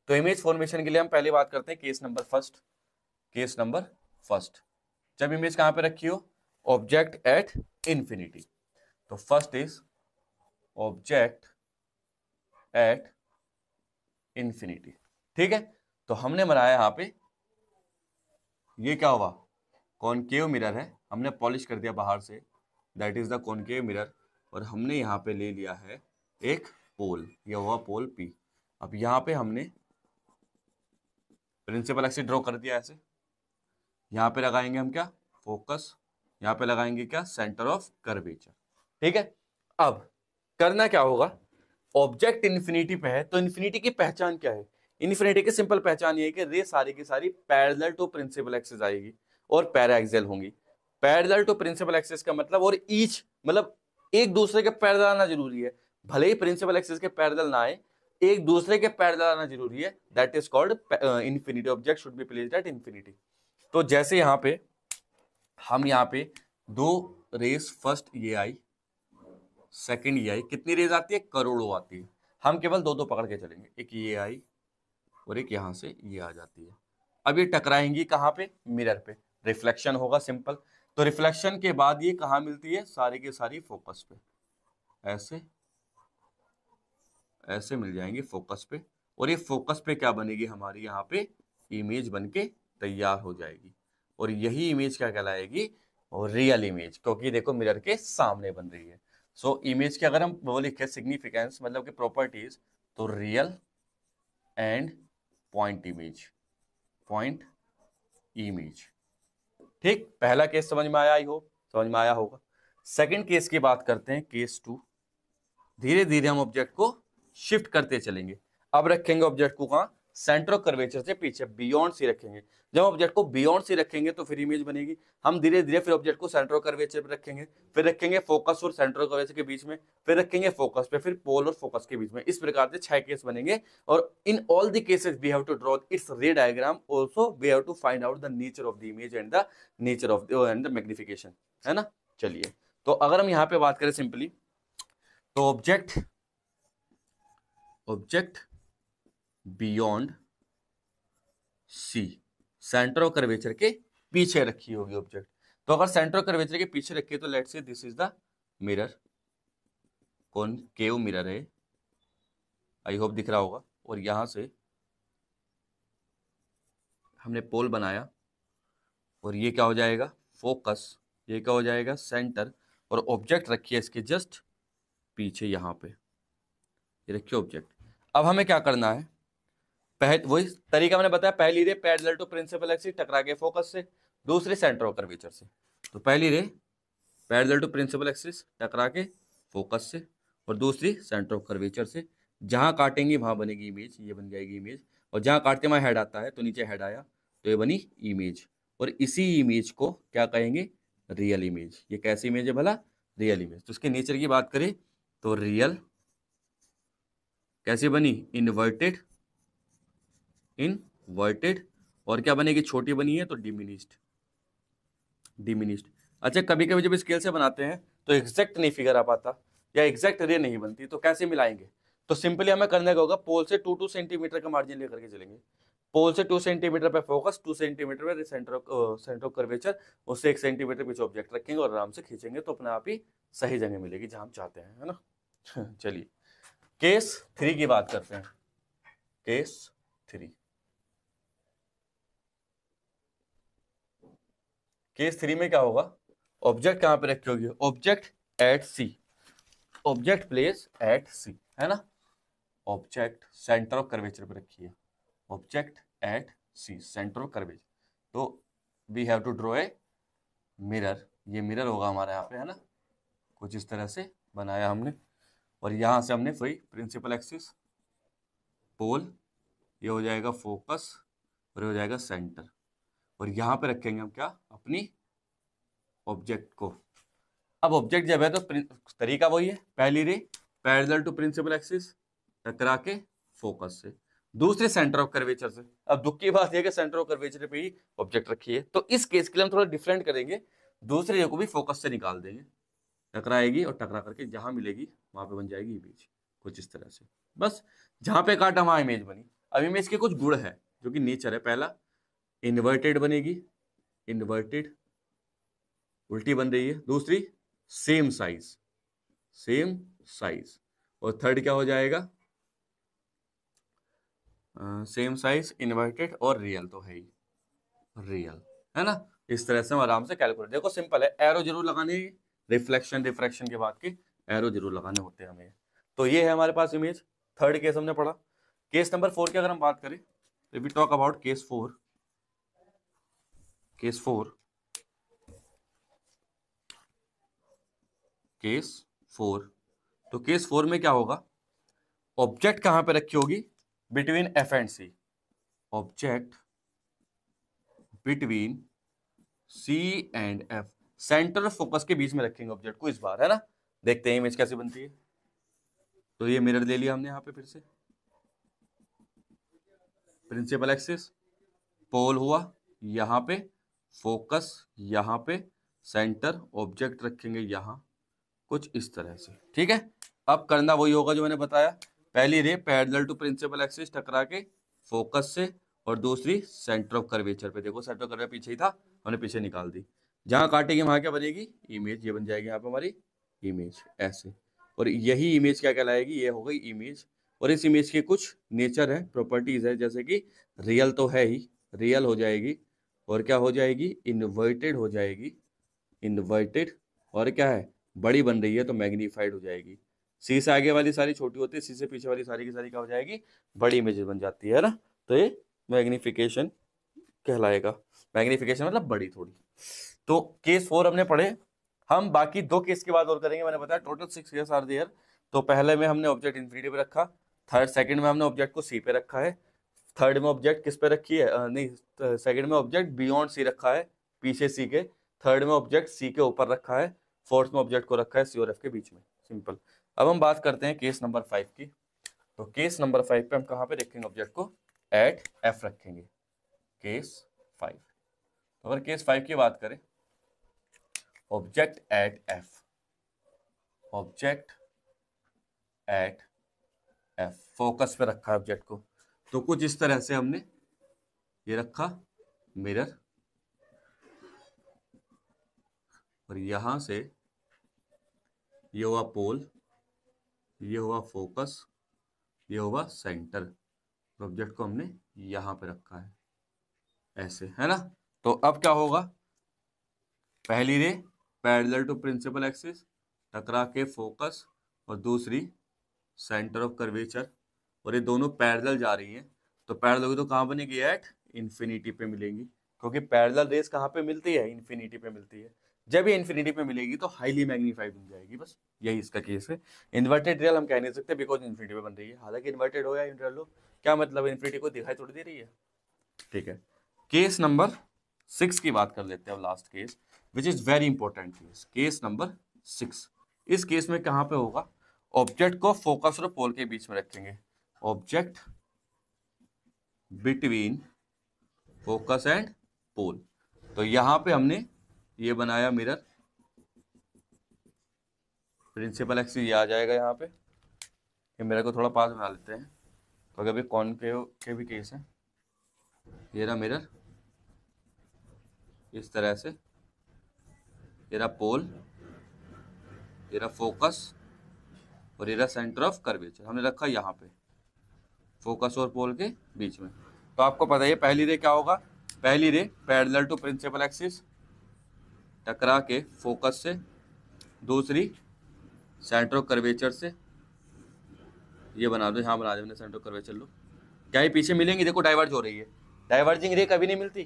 तो इमेज फॉर्मेशन के लिए हम पहले बात करते हैं case number first. Case number first, जब इमेज कहां पे रखी हो? Object at infinity. तो first is object at infinity. ठीक है, तो हमने बनाया यहां पे, ये क्या हुआ? कॉनकेव मिरर है, हमने पॉलिश कर दिया बाहर से, that is the concave mirror. और हमने यहां पे ले लिया है एक पोल, यह हुआ पोल पी। अब यहां पे हमने प्रिंसिपल एक्सिस ड्रॉ कर दिया ऐसे। यहां पे लगाएंगे हम क्या? फोकस। यहां पे लगाएंगे क्या? Centre of curvature. ठीक है, अब करना क्या होगा? ऑब्जेक्ट इन्फिनिटी पे है, तो इन्फिनिटी की पहचान क्या है? इन्फिनिटी की सिंपल पहचान ये है कि रे सारी की सारी पैरेलल टू प्रिंसिपल एक्सिस आएगी और पैराएक्सियल होंगी। पैरेलल टू प्रिंसिपल एक्सिस का मतलब, और ईच मतलब एक दूसरे के पैरेलल आना जरूरी है। भले ही प्रिंसिपल एक्सिस के पैरेलल ना आए, एक दूसरे के पैरेलल आना जरूरी है। That is called infinity. Object should be placed at infinity. तो जैसे यहां पे हम यहाँ पे 2 रेस, फर्स्ट ये आई, सेकंड ये आई, कितनी रेज आती है? करोड़ों आती है। हम केवल 2-2 पकड़ के चलेंगे, एक ये आई और एक यहां से ये आ जाती है। अब ये टकराएंगी कहां पे? मिरर पे, रिफ्लेक्शन होगा सिंपल। तो रिफ्लेक्शन के बाद ये कहां मिलती है? सारी की सारी फोकस पे, ऐसे ऐसे मिल जाएंगी फोकस पे। और ये फोकस पे क्या बनेगी? हमारी यहाँ पे इमेज बन के तैयार हो जाएगी। और यही इमेज क्या कहलाएगी? और रियल इमेज, क्योंकि देखो मिरर के सामने बन रही है। सो इमेज के अगर हम वो लिखे सिग्निफिकेंस, मतलब कि प्रॉपर्टीज, तो real and point image, point image. ठीक, पहला केस समझ में आया? आई होप समझ में आया होगा। सेकंड केस की बात करते हैं, केस 2। धीरे धीरे हम ऑब्जेक्ट को शिफ्ट करते चलेंगे। अब रखेंगे ऑब्जेक्ट को कहां? सेंटर ऑफ कर्वेचर से पीछे बियॉन्ड सी रखेंगे। जब ऑब्जेक्ट को बियॉन्ड सी रखेंगे तो फिर इमेज बनेगी। हम धीरे धीरे फिर ऑब्जेक्ट को सेंटर ऑफ कर्वेचर पे रखेंगे, फिर रखेंगे फोकस और सेंटर ऑफ कर्वेचर के बीच में, फिर रखेंगे फोकस पे, फिर पोल और फोकस के बीच में। इस प्रकार से 6 केस बनेंगे। और in all the cases we have to draw its ray diagram, also we have to find out the nature of the image and the nature of the magnification, है ना। चलिए, तो अगर हम यहाँ पे बात करें सिंपली, तो object beyond C, centre of curvature के पीछे रखी होगी ऑब्जेक्ट। तो अगर सेंटर ऑफ कर्वेचर के पीछे रखी है तो let's say this is the mirror, concave mirror है, आई होप दिख रहा होगा। और यहां से हमने पोल बनाया, और ये क्या हो जाएगा फोकस, ये क्या हो जाएगा सेंटर, और ऑब्जेक्ट रखिए इसके जस्ट पीछे, यहां पे ये रखिए ऑब्जेक्ट। अब हमें क्या करना है, वही तरीका मैंने बताया, पहली ray parallel to principal axis टकरा के फोकस से, दूसरी सेंटर ऑफ कर्वेचर से। तो पहली ray parallel to principal axis टकरा के फोकस से, और दूसरी सेंटर ऑफ कर्वेचर से। जहां काटेंगे वहां बनेगी इमेज, ये बन जाएगी इमेज। और जहां काटते वहां हेड आता है तो नीचे हेड आया, तो ये बनी इमेज। और इसी इमेज को क्या कहेंगे, रियल इमेज। ये कैसी इमेज है भला, रियल इमेज। तो उसके नेचर की बात करें तो रियल कैसी बनी, इनवर्टेड, और क्या बनेगी, छोटी बनी है तो डिमिनिश्ड। अच्छा, कभी कभी जब स्केल से बनाते हैं तो एग्जैक्ट नहीं फिगर आ पाता, या एग्जैक्ट रे नहीं बनती, तो कैसे मिलाएंगे। तो सिंपली हमें करने का होगा, पोल से 2 सेंटीमीटर का मार्जिन लेकर के चलेंगे। पोल से 2 सेंटीमीटर पे फोकस, 2 सेंटीमीटर पे सेंटर ऑफ कर्वेचर, उससे 1 सेंटीमीटर पीछे ऑब्जेक्ट रखेंगे और आराम से खींचेंगे, तो अपने आप ही सही जगह मिलेगी जहां हम चाहते हैं, है ना। चलिए, केस 3 की बात करते हैं। केस 3, केस 3 में क्या होगा, ऑब्जेक्ट कहां पे रखी होगी, object at C, object place at C, है ना। ऑब्जेक्ट सेंटर ऑफ कर्वेचर पे रखी है, object at C, centre of curvature. तो we have to draw a mirror, ये मिरर होगा हमारे यहाँ पे, है ना। कुछ इस तरह से बनाया हमने, और यहां से हमने वही प्रिंसिपल एक्सिस, पोल, ये हो जाएगा फोकस, और ये हो जाएगा सेंटर। और यहां पे रखेंगे हम क्या, अपनी ऑब्जेक्ट को। अब ऑब्जेक्ट जब है तो तरीका वही है, पहली ray parallel to principal axis टकरा के फोकस से, दूसरे सेंटर ऑफ कर्वेचर से। अब दुख की बात यह कि सेंटर ऑफ कर्वेचर पे ही ऑब्जेक्ट रखी है, तो इस केस के लिए हम थोड़ा डिफरेंट करेंगे, दूसरे रे को भी फोकस से निकाल देंगे, टकराएगी और टकरा करके जहां मिलेगी वहां पे बन जाएगी इमेज, कुछ इस तरह से। बस जहां पे काटा वहां इमेज बनी। अब इमेज के कुछ गुण है जो कि नेचर है। पहला, इन्वर्टेड बनेगी, इन्वर्टेड, उल्टी बन रही है। दूसरी, सेम साइज, सेम साइज। और थर्ड क्या हो जाएगा, सेम साइज, इन्वर्टेड और रियल, तो है ही रियल, है ना। इस तरह से हम आराम से कैलकुलेट, देखो सिंपल है, एरो जरूर लगाने, रिफ्लेक्शन रिफ्रैक्शन के बाद के एरो जरूर लगाने होते हैं हमें। तो ये है हमारे पास इमेज। थर्ड केस हमने पढ़ा। केस नंबर 4 की अगर हम बात करें, we talk about case 4, case 4, case 4। तो केस 4 में क्या होगा, ऑब्जेक्ट कहां पे रखी होगी, between F and C, object between C and F, centre focus के बीच में रखेंगे ऑब्जेक्ट को इस बार, है ना। देखते हैं इमेज कैसे बनती है। तो ये मिरर ले लिया हमने यहां पे, फिर से प्रिंसिपल एक्सिस, पोल हुआ यहां पे, फोकस यहां पे, सेंटर ऑब्जेक्ट रखेंगे यहां, कुछ इस तरह से, ठीक है। अब करना वही होगा जो मैंने बताया, पहली ray parallel to principal axis टकरा के फोकस से, और दूसरी सेंटर ऑफ कर्वेचर पे। देखो सेंटर ऑफ कर्वेचर पीछे ही था, हमने पीछे निकाल दी, जहां काटेंगे वहां क्या बनेगी, इमेज। ये बन जाएगी यहाँ पे हमारी इमेज, ऐसे। और यही इमेज क्या कहलाएगी, ये हो गई इमेज। और इस इमेज के कुछ नेचर है, प्रॉपर्टीज है, जैसे कि रियल तो है ही, रियल हो जाएगी, और क्या हो जाएगी, इन्वर्टेड हो जाएगी, इन्वर्टेड, और क्या है, बड़ी बन रही है तो मैग्नीफाइड हो जाएगी। सी से आगे वाली सारी छोटी होती है, सी से पीछे वाली सारी की सारी क्या हो जाएगी, बड़ी इमेजेस बन जाती है ना। तो ये मैग्निफिकेशन कहलाएगा। मैग्निफिकेशन मतलब बड़ी थोड़ी। तो केस 4 हमने पढ़े। हम बाकी 2 केस की बात और करेंगे। मैंने बताया टोटल 6 केस आर देयर। तो पहले में हमने ऑब्जेक्ट इन्फिनिटी पे रखा, थर्ड सेकंड में हमने ऑब्जेक्ट को सी पे रखा है, थर्ड में ऑब्जेक्ट किस पे रखी है, नहीं सेकंड में ऑब्जेक्ट बियॉन्ड सी रखा है, पीछे सी के। थर्ड में ऑब्जेक्ट सी के ऊपर रखा है। फोर्थ में ऑब्जेक्ट को रखा है सी और एफ के बीच में। सिंपल। अब हम बात करते हैं केस नंबर 5 की। तो केस नंबर 5 पे हम कहाँ पे रखेंगे ऑब्जेक्ट को, एट एफ रखेंगे, केस 5। तो अगर केस 5 की बात करें, object at F, object at F, focus पे रखा है ऑब्जेक्ट को। तो कुछ इस तरह से हमने ये रखा मिरर, और यहां से ये हुआ पोल, ये हुआ फोकस, ये हुआ सेंटर। ऑब्जेक्ट को हमने यहां पे रखा है ऐसे, है ना। तो अब क्या होगा, पहली ray parallel to principal axis, टकरा के फोकस, और दूसरी सेंटर ऑफ कर्वेचर, और ये दोनों पैरेलल जा रही हैं। तो पैरेलल होगी तो कहाँ बनेगी, एट इन्फिनिटी पे मिलेंगी, क्योंकि पैरेलल रेस कहाँ पे मिलती है, इन्फिनिटी पे मिलती है। जब ये इन्फिनिटी पे मिलेगी तो हाईली मैग्नीफाइड बन जाएगी, बस यही इसका केस है। इन्वर्टेड रियल हम कह नहीं सकते बिकॉज इन्फिनिटी पे बन रही है, हालांकि इन्वर्टेड हो या रियल हो, क्या मतलब इन्फिनिटी को दिखाई थोड़ी दे रही है। ठीक है, केस नंबर 6 की बात कर लेते हैं, last case which is very important case, case number 6। इस केस में कहां पे होगा, ऑब्जेक्ट को फोकस और पोल के बीच में रखेंगे, object between focus and pole. तो यहां पे हमने ये बनाया मिरर, प्रिंसिपल एक्सिस ये आ जाएगा यहाँ पे। ये मिरर को थोड़ा पास बना लेते हैं, तो अगर भी कॉनकेव के भी केस है, ये रहा मिरर इस तरह से, ये रहा पोल, ये रहा फोकस, और ये रहा सेंटर ऑफ कर्वेचर, हमने रखा यहाँ पे फोकस और पोल के बीच में। तो आपको पता है पहली रे क्या होगा, पहली ray parallel to principal axis, टकरा के फोकस से, दूसरी सेंटर ऑफ कर्वेचर से, ये बना दो, यहाँ बना दो हमने सेंटर ऑफ कर्वेचर। लो क्या ये पीछे मिलेंगी, देखो डाइवर्ज हो रही है, डाइवर्जिंग रे कभी नहीं मिलती,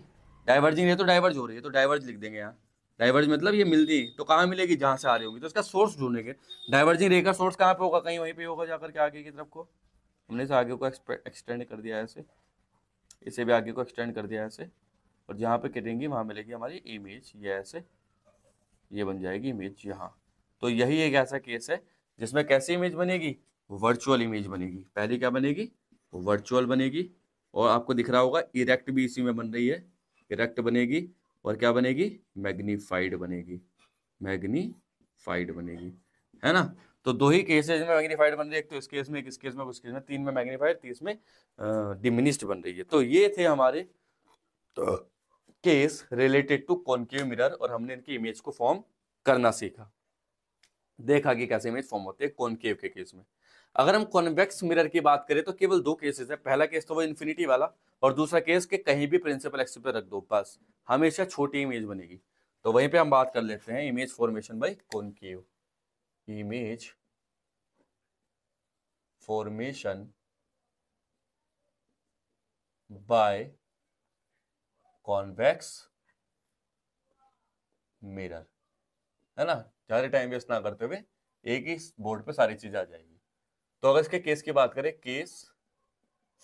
डाइवर्जिंग रे तो डाइवर्ज हो रही है, तो डाइवर्ज लिख देंगे यहाँ। डाइवर्ज मतलब ये मिलती, तो कहाँ मिलेगी, जहाँ से आ रही होगी, तो इसका सोर्स ढूंढेंगे। डाइवर्जिंग रे का सोर्स कहाँ पे होगा, कहीं वहीं पे होगा जाकर के आगे की तरफ को। हमने इसे आगे को एक्सटेंड कर दिया ऐसे, इसे भी आगे को एक्सटेंड कर दिया ऐसे, और जहाँ पे कटेंगी वहाँ मिलेगी हमारी इमेज, ये ऐसे, ये बन जाएगी इमेज यहाँ। तो यही एक ऐसा केस है जिसमें कैसी इमेज बनेगी, वर्चुअल इमेज बनेगी। पहली क्या बनेगी, वर्चुअल बनेगी, और आपको दिख रहा होगा इरेक्ट भी इसी में बन रही है, इरेक्ट बनेगी, और क्या बनेगी, मैग्नीफाइड बनेगी, मैग्नीफाइड बनेगी, है ना। तो दो ही केसेस में मैग्नीफाइड बन रही है, एक तो इस केस में, एक इस केस में, उस केस में, 3 में मैग्नीफाइड, 30 में डिमिनिश्ड बन रही है। तो ये थे हमारे case related to concave mirror, और हमने इनकी इमेज को फॉर्म करना सीखा, देखा कि कैसे इमेज फॉर्म होते हैं कॉनकेव के केस में। अगर हम कॉन्वेक्स मिरर की बात करें तो केवल 2 केसेस है, पहला केस तो वो इन्फिनिटी वाला, और दूसरा केस के कहीं भी प्रिंसिपल एक्सिस पे रख दो, बस हमेशा छोटी इमेज बनेगी। तो वहीं पे हम बात कर लेते हैं image formation bye concave, image formation by convex mirror, है ना। ज्यादा टाइम वेस्ट ना करते हुए एक ही बोर्ड पे सारी चीजें आ जाएगी। तो अगर इसके केस की बात करें, केस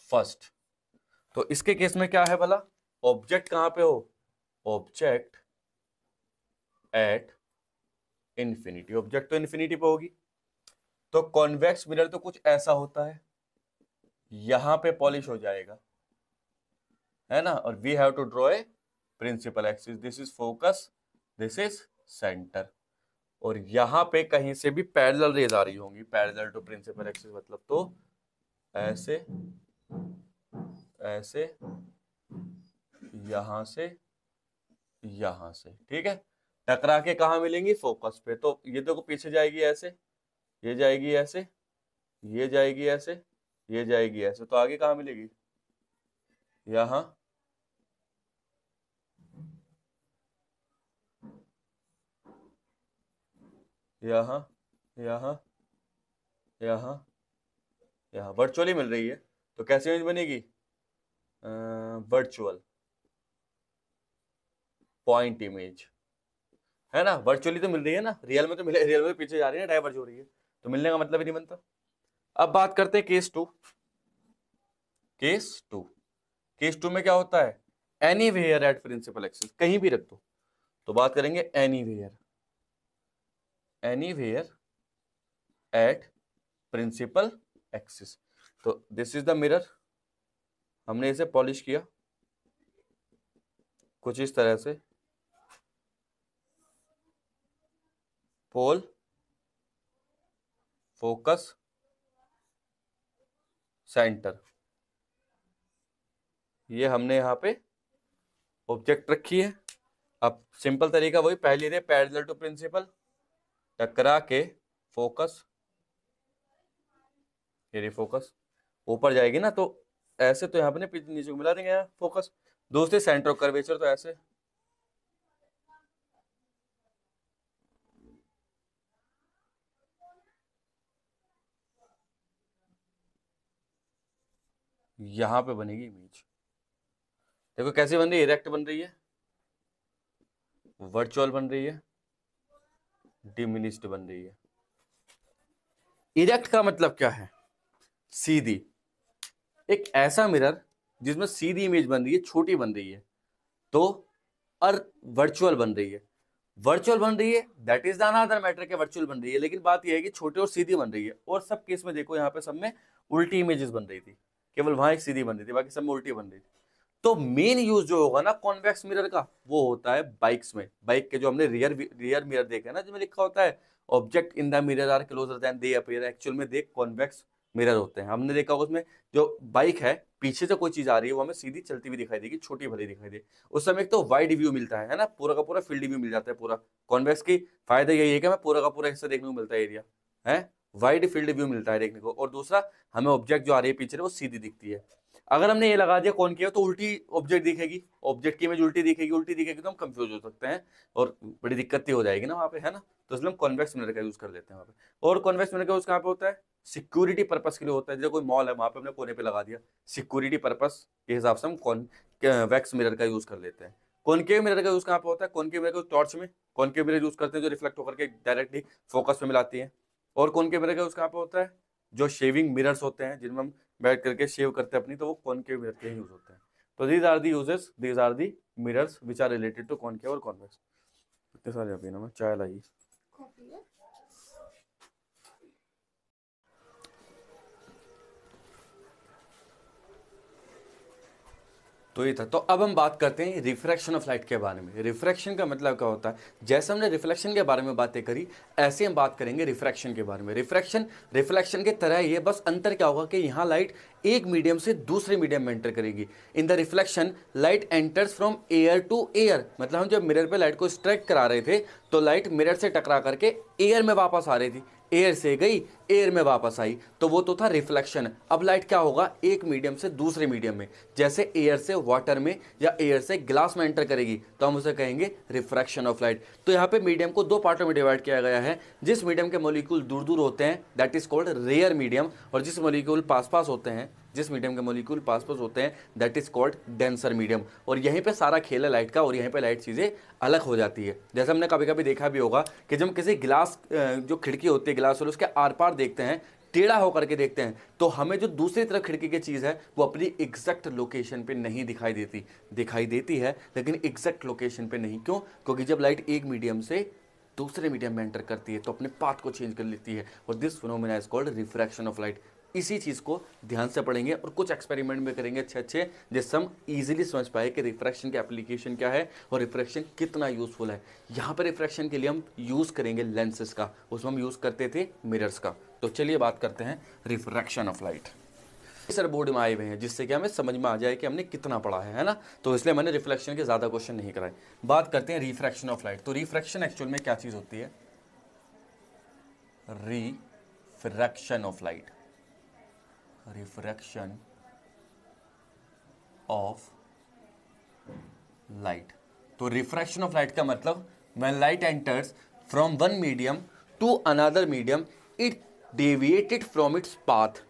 फर्स्ट, तो इसके केस में क्या है भला, ऑब्जेक्ट कहां पे हो, ऑब्जेक्ट एट इन्फिनिटी, ऑब्जेक्ट तो इन्फिनिटी पे होगी। तो कॉन्वेक्स मिरर तो कुछ ऐसा होता है, यहां पे पॉलिश हो जाएगा, है ना, और we have to draw a principal axis, this is focus, this is centre, और यहां पे कहीं से भी पैरेलल रेज आ रही होंगी, पैरेलल टू प्रिंसिपल एक्सिस मतलब तो ऐसे, ऐसे, यहां से, यहां से, ठीक है। टकरा के कहा मिलेंगी, फोकस पे। तो ये देखो पीछे जाएगी ऐसे, ये जाएगी ऐसे, ये जाएगी ऐसे, ये जाएगी ऐसे, तो आगे कहा मिलेगी, यहां, यहां, यहां, यहां, यहां, वर्चुअली मिल रही है। तो कैसे इमेज बनेगी, वर्चुअल पॉइंट इमेज, है ना। वर्चुअली तो मिल रही है ना, रियल में तो मिले, रियल में पीछे जा रही है, डाइवर्ज हो रही है, तो मिलने का मतलब ही नहीं बनता। अब बात करते हैं केस 2, केस 2, केस 2 में क्या होता है, एनीवेयर एट प्रिंसिपल एक्सिस, कहीं भी रख दो। तो बात करेंगे anywhere, anywhere at principal axis. तो दिस इज द मिरर, हमने इसे पॉलिश किया कुछ इस तरह से, पोल, फोकस, सेंटर, ये हमने यहां पे ऑब्जेक्ट रखी है। अब सिंपल तरीका वही पहले थे, पैरेलल टू प्रिंसिपल, टकरा के फोकस, ये फोकस ऊपर जाएगी ना, तो ऐसे तो यहाँ पे नीचे को मिला देंगे यहाँ फोकस। दूसरे सेंटर ऑफ कर्वेचर तो ऐसे, यहां पे बनेगी इमेज। देखो कैसी बन रही है, इरेक्ट बन रही है, वर्चुअल बन रही है, डिमिनिश्ड बन रही है। इरेक्ट का मतलब क्या है, सीधी, एक ऐसा मिरर जिसमें सीधी इमेज बन रही है, छोटी बन रही है, तो और वर्चुअल बन रही है। वर्चुअल बन रही है that is the another matter के वर्चुअल बन रही है, लेकिन बात यह है कि छोटे और सीधी बन रही है। और सब केस में देखो यहाँ पे सब में उल्टी इमेजेस बन रही थी, केवल वहां एक सीधी बन रही थी, बाकी सब में उल्टी बन रही थी। तो मेन यूज जो होगा ना कॉन्वेक्स मिरर का, वो होता है बाइक्स में। बाइक के जो हमने रियर मिरर देखे हैं ना, जिसमें लिखा होता है object in the mirror are closer than they appear, actual में देख कॉन्वेक्स मिरर होते हैं। हमने देखा उसमें जो बाइक है, पीछे से कोई चीज आ रही है वो हमें सीधी चलती हुई दिखाई देगी, छोटी भली दिखाई दे, उस समय एक तो वाइड व्यू मिलता है ना, पूरा का पूरा फील्ड व्यू मिल जाता है पूरा। कॉन्वेक्स की फायदा यही है कि हमें पूरा का पूरा हिस्सा देखने को मिलता है, एरिया है, वाइड फील्ड व्यू मिलता है देखने को। और दूसरा, हमें ऑब्जेक्ट जो आ रही है पीछे वो सीधी दिखती है। अगर हमने ये लगा दिया कौन किया तो उल्टी ऑब्जेक्ट दिखेगी, ऑब्जेक्ट की इमेज उल्टी दिखेगी, उल्टी दिखेगी तो हम कंफ्यूज हो सकते हैं और बड़ी दिक्कत हो जाएगी ना वहाँ पे, है ना। तो इसलिए हम कॉन्वेक्स मिरर का यूज कर लेते हैं वहाँ पे। और कॉन्वेक्स मिरर का यूज कहाँ पे होता है, सिक्योरिटी पर्पस के लिए होता है। जैसे कोई मॉल है, वहाँ पे हमने कोने पे लगा दिया, सिक्योरिटी पर्पस के हिसाब से हम कॉन्वेक्स मिरर का यूज कर लेते हैं। कॉनकेव मिरर का यूज कहाँ पे होता है, कॉनकेव मिरर को टॉर्च में कॉनकेव मिरर यूज करते हैं, जो रिफ्लेक्ट होकर के डायरेक्टली फोकस में मिलाती है। और कॉनकेव मिरर का यूज कहाँ पे होता है, जो शेविंग मिरर्स होते हैं जिनमें हम बैठ करके शेव करते हैं अपनी, तो वो कॉनकेव मिरर के यूज होते हैं। तो these are the uses, these are the mirrors which are related to concave और कॉन्वेक्स। इतने सारे अभी ना मैं चाय लाई। तो ये था। तो अब हम बात करते हैं रिफ्रैक्शन ऑफ लाइट के बारे में। रिफ्रैक्शन का मतलब क्या होता है, जैसे हमने रिफ्लेक्शन के बारे में बातें करी, ऐसे हम बात करेंगे रिफ्रैक्शन के बारे में। रिफ्रैक्शन रिफ्लेक्शन के तरह ही है, बस अंतर क्या होगा कि यहाँ लाइट एक मीडियम से दूसरे मीडियम में एंटर करेगी। In the reflection light enters from air to air, मतलब हम जब मिरर पे लाइट को स्ट्राइक करा रहे थे तो लाइट मिरर से टकरा करके एयर में वापस आ रही थी, एयर से गई एयर में वापस आई, तो वो तो था रिफ्लेक्शन। अब लाइट क्या होगा, एक मीडियम से दूसरे मीडियम में, जैसे एयर से वाटर में या एयर से ग्लास में एंटर करेगी, तो हम उसे कहेंगे रिफ्रैक्शन ऑफ लाइट। तो यहाँ पे मीडियम को दो पार्टों में डिवाइड किया गया है। जिस मीडियम के मॉलिक्यूल दूर दूर होते हैं that is called rare medium, और जिस मॉलिक्यूल पास पास होते हैं, जिस मीडियम के मॉलिक्यूल पास पास होते हैं that is called denser medium. और यहीं पे सारा खेल है लाइट का, और यहीं पे लाइट चीज़ें अलग हो जाती है। जैसे हमने कभी कभी देखा भी होगा कि जब हम किसी गिलास, जो खिड़की होती है गिलास वाले, उसके आर पार देखते हैं, टेढ़ा होकर के देखते हैं, तो हमें जो दूसरी तरफ खिड़की की चीज़ है वो अपनी एग्जैक्ट लोकेशन पे नहीं दिखाई देती, दिखाई देती है लेकिन एग्जैक्ट लोकेशन पे नहीं। क्यों? क्योंकि जब लाइट एक मीडियम से दूसरे मीडियम में एंटर करती है तो अपने पाथ को चेंज कर लेती है, और this phenomena is called refraction of light. इसी चीज़ को ध्यान से पढ़ेंगे और कुछ एक्सपेरिमेंट में करेंगे अच्छे अच्छे, जिससे हम इजीली समझ पाए कि रिफ्रैक्शन की एप्लीकेशन क्या है और रिफ्रैक्शन कितना यूजफुल है। यहाँ पर रिफ्रैक्शन के लिए हम यूज़ करेंगे लेंसेज का, उसमें हम यूज़ करते थे मिरर्स का। तो चलिए बात करते हैं refraction of light. Sir board में आए हुए हैं जिससे कि हमें समझ में आ जाए कि हमने कितना पढ़ा है ना, तो इसलिए मैंने रिफ्लेक्शन के ज़्यादा क्वेश्चन नहीं कराए। बात करते हैं रिफ्रैक्शन ऑफ लाइट। तो रिफ्रैक्शन एक्चुअल में क्या चीज़ होती है, refraction of light, refraction of light. तो रिफ्रैक्शन ऑफ लाइट का मतलब when light enters from one medium to another medium it deviated from its path,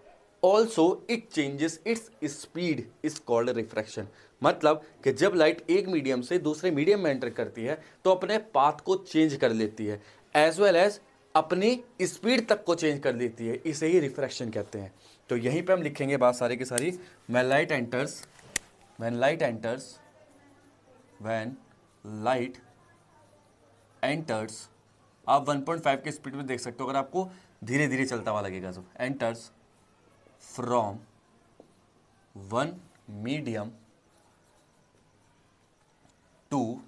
also it changes its speed is called refraction. मतलब कि जब light एक medium से दूसरे medium में एंटर करती है तो अपने पाथ को चेंज कर लेती है, एज वेल एज अपनी स्पीड तक को चेंज कर लेती है, इसे ही रिफ्रैक्शन कहते हैं। तो यहीं पे हम लिखेंगे बात सारी की सारी, when light enters, when light enters, when light enters, आप 1.5 के स्पीड में देख सकते हो, अगर आपको धीरे धीरे चलता हुआ लगेगा जब, enters from one medium to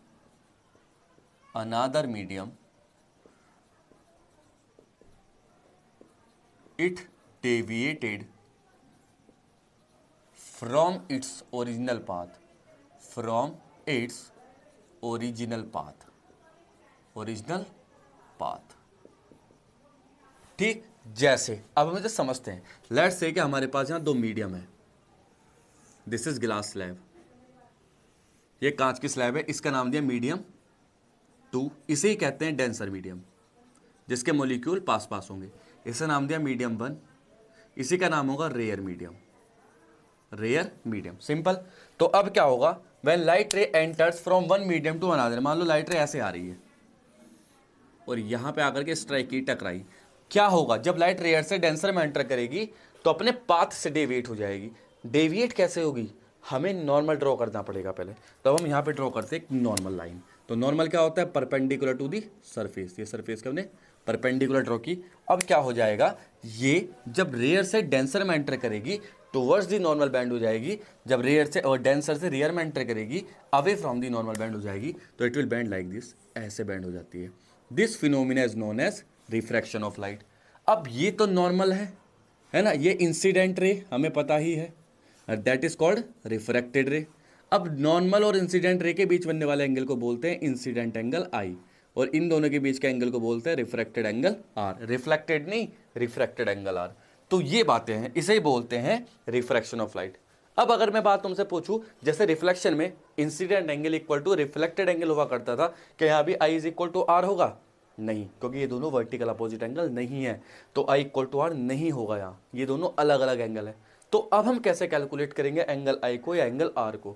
another medium, it deviated from its original path, from its original path, original path। ठीक, जैसे अब हम इसे समझते हैं। लेट्स से कि हमारे पास यहां दो मीडियम है, दिस इज ग्लास स्लैब, ये कांच की स्लैब है, इसका नाम दिया मीडियम 2, इसे ही कहते हैं डेंसर मीडियम, जिसके मोलिक्यूल पास पास होंगे, इसे नाम दिया मीडियम 1, इसी का नाम होगा rare medium, rare medium, simple. तो अब क्या होगा, when light ray enters from one medium to another, मान लो लाइट रे ऐसे आ रही है और यहां पे आकर के स्ट्राइक की, टकराई, क्या होगा, जब लाइट रेयर से डेंसर में एंटर करेगी तो अपने पाथ से डेविएट हो जाएगी। डेविएट कैसे होगी, हमें नॉर्मल ड्रॉ करना पड़ेगा पहले, तो हम यहां पे ड्रॉ करते हैं एक नॉर्मल लाइन। तो नॉर्मल क्या होता है, परपेंडिकुलर टू दी सरफेस, ये सरफेस का हमने परपेंडिकुलर ड्रॉ की। अब क्या हो जाएगा, ये जब रेयर से डेंसर में एंटर करेगी टुवर्ड्स दी नॉर्मल बैंड हो जाएगी, जब रेयर से और डेंसर से रेयर में एंटर करेगी away from the normal bend हो जाएगी, तो it will bend like this, ऐसे बैंड हो जाती है। This phenomena is known as refraction of light. अब ये तो नॉर्मल है ना, ये इंसिडेंट रे हमें पता ही है, दैट इज कॉल्ड रिफ्रैक्टेड रे। अब नॉर्मल और इंसिडेंट रे के बीच बनने वाले एंगल को बोलते हैं इंसिडेंट एंगल आई, और इन दोनों के बीच के एंगल को बोलते हैं रिफ्रैक्टेड एंगल आर, रिफ्लेक्टेड नहीं, रिफ्रैक्टेड एंगल आर। तो ये बातें हैं, इसे ही बोलते हैं रिफ्रैक्शन ऑफ लाइट। अब अगर मैं बात तुमसे पूछूं, जैसे रिफ्लेक्शन में incident angle equal to reflected angle हुआ करता था, क्या यहां भी I is equal to R होगा, नहीं, क्योंकि ये दोनों वर्टिकल अपोजिट एंगल नहीं है, तो आई इक्वल टू आर नहीं होगा, यहाँ ये दोनों अलग अलग एंगल है। तो अब हम कैसे कैलकुलेट करेंगे एंगल आई को या एंगल आर को,